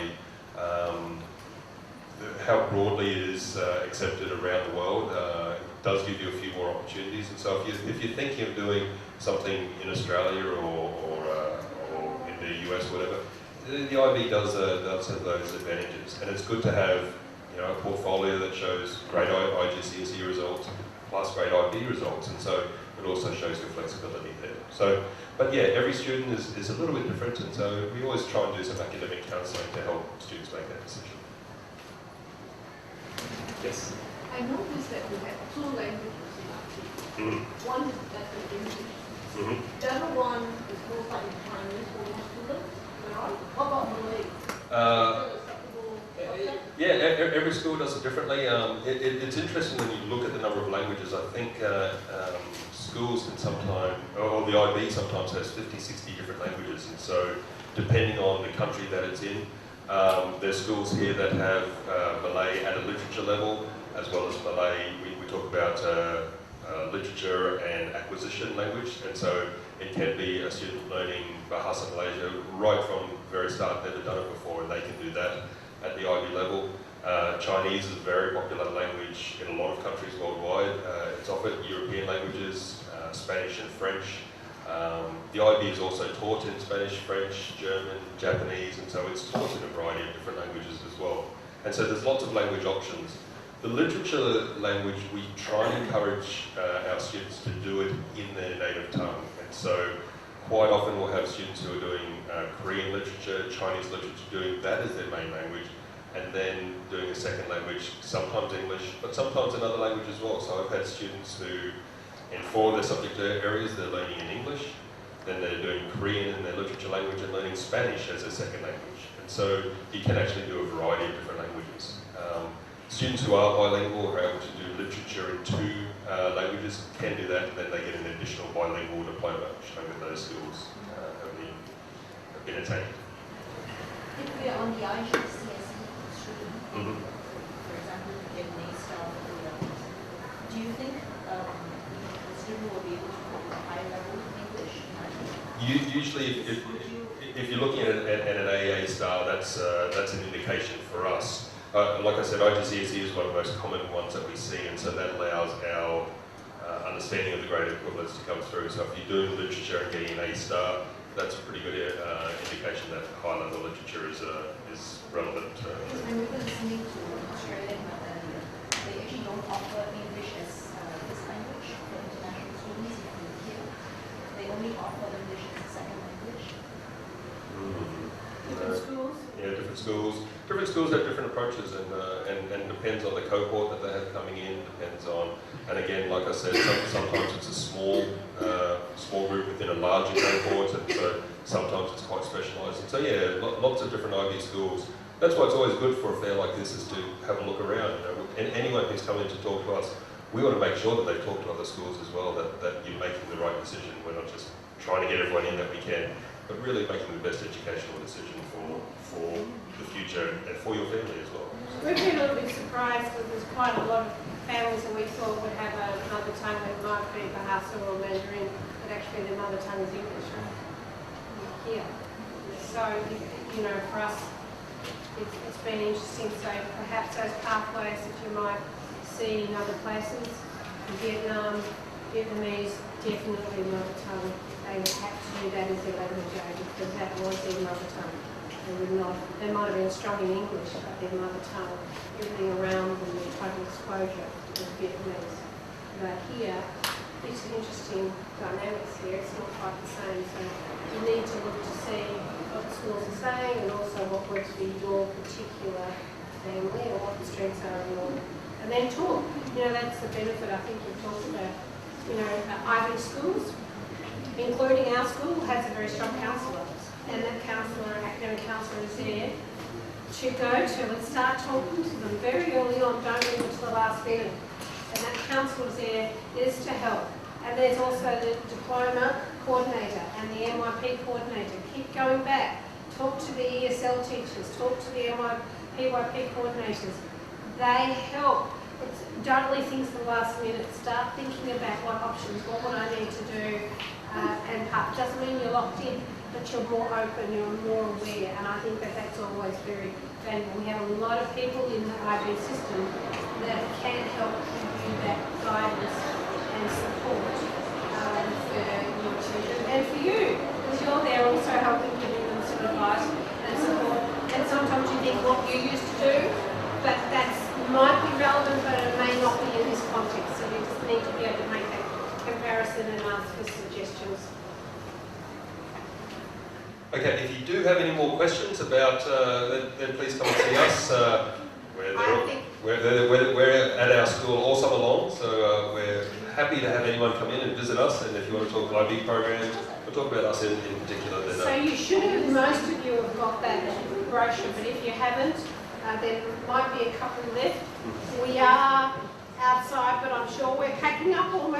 how broadly it is accepted around the world. It does give you a few more opportunities, and so if you're thinking of doing something in Australia or in the US or whatever, the IB does have those advantages, and it's good to have, you know, a portfolio that shows great IGCSE results plus great IB results, and so it also shows your flexibility there. So, but yeah, every student is a little bit different, and so we always try and do some academic counselling to help students make that decision. Yes? I noticed that we have 2 languages in our team. One is English. The other one is most like Chinese for most students. What about Malay? Yeah, every school does it differently. It's interesting when you look at the number of languages. I think schools can sometimes, or the IB sometimes has 50, 60 different languages, and so depending on the country that it's in, There's schools here that have Malay at a literature level, as well as Malay. We talk about literature and acquisition language, and so it can be a student learning Bahasa Malaysia right from the very start, never done it before, and they can do that at the IB level. Chinese is a very popular language in a lot of countries worldwide. It's offered European languages, Spanish and French. The IB is also taught in Spanish, French, German, Japanese, and so it's taught in a variety of different languages as well. And so there's lots of language options. The literature language, we try and encourage our students to do it in their native tongue. And so quite often we'll have students who are doing Korean literature, Chinese literature, doing that as their main language, and then doing a second language, sometimes English, but sometimes another language as well. So I've had students who, in 4 of their subject areas, they're learning in English, then they're doing Korean in their literature language and learning Spanish as their second language. And so you can actually do a variety of different languages. Students who are bilingual are able to do literature in 2 languages, can do that, and then they get an additional bilingual diploma showing that those skills have been attained. If we are on the IGCSE stream, for example, you get an A star for the do you think the student will be able to cope with a higher level of English? Usually, if you're looking at an AA star, that's an indication for us. Like I said, IGCSE is one of the most common ones that we see, and so that allows our understanding of the grade equivalents to come through. So if you're doing literature and getting an A star, that's a pretty good indication that high level literature is relevant. Because when we were listening to Australia earlier, they actually don't offer English as this language for international students here. They only offer English as a second language. Different schools? Yeah, different schools. Different schools have different approaches, and depends on the cohort that they have coming in. Depends on, and again, like I said, sometimes it's a small group within a larger cohort, and so sometimes it's quite specialised. And so yeah, lots of different IB schools. That's why it's always good for a fair like this is to have a look around. You know, and anyone who's coming in to talk to us, we want to make sure that they talk to other schools as well. That you're making the right decision. We're not just trying to get everyone in that we can, but really making the best educational decision for the future and for your family as well. We've been a little bit surprised because there's quite a lot of families that we thought would have a mother tongue that might be Bahasa or Mandarin, but actually their mother tongue is English here. So, you know, for us, it's been interesting. So perhaps those pathways that you might see in other places, in Vietnam, Vietnamese, definitely mother tongue. They would have to do that as their language because that was their mother tongue. They might have been strong in English, but their mother tongue, everything around them, their total exposure was Vietnamese. But here, it's an interesting dynamics here. It's not quite the same. So you need to look to see what the schools are saying and also what works for your particular family or what the strengths are in your. And then talk. You know, that's the benefit I think you've talked about. You know, IB schools, including our school, has a very strong counsellor. And that counsellor, academic counsellor, is there to go to and start talking to them very early on. Don't leave it to the last minute. And that counsellor is there is to help. And there's also the diploma coordinator and the MYP coordinator. Keep going back. Talk to the ESL teachers. Talk to the MYP coordinators. They help. Don't leave things to the last minute. Start thinking about what options, what would I need to do, and doesn't mean you're locked in, but you're more open, you're more aware, and I think that that's always very valuable. We have a lot of people in the IB system that can help give you that guidance and support for your children and for you, because you're there also helping giving them some advice and support. And sometimes you think what you used to do, but that might be relevant, but it may not be in this context. So you just need to be able to make that comparison and ask for suggestions. Okay, if you do have any more questions about, then please come and see us. We're at our school all summer long, so we're happy to have anyone come in and visit us. And if you want to talk IB programs, we'll talk about us in particular. Then, so you should have, most of you have got that brochure, but if you haven't, there might be a couple left. We are outside, but I'm sure we're packing up almost.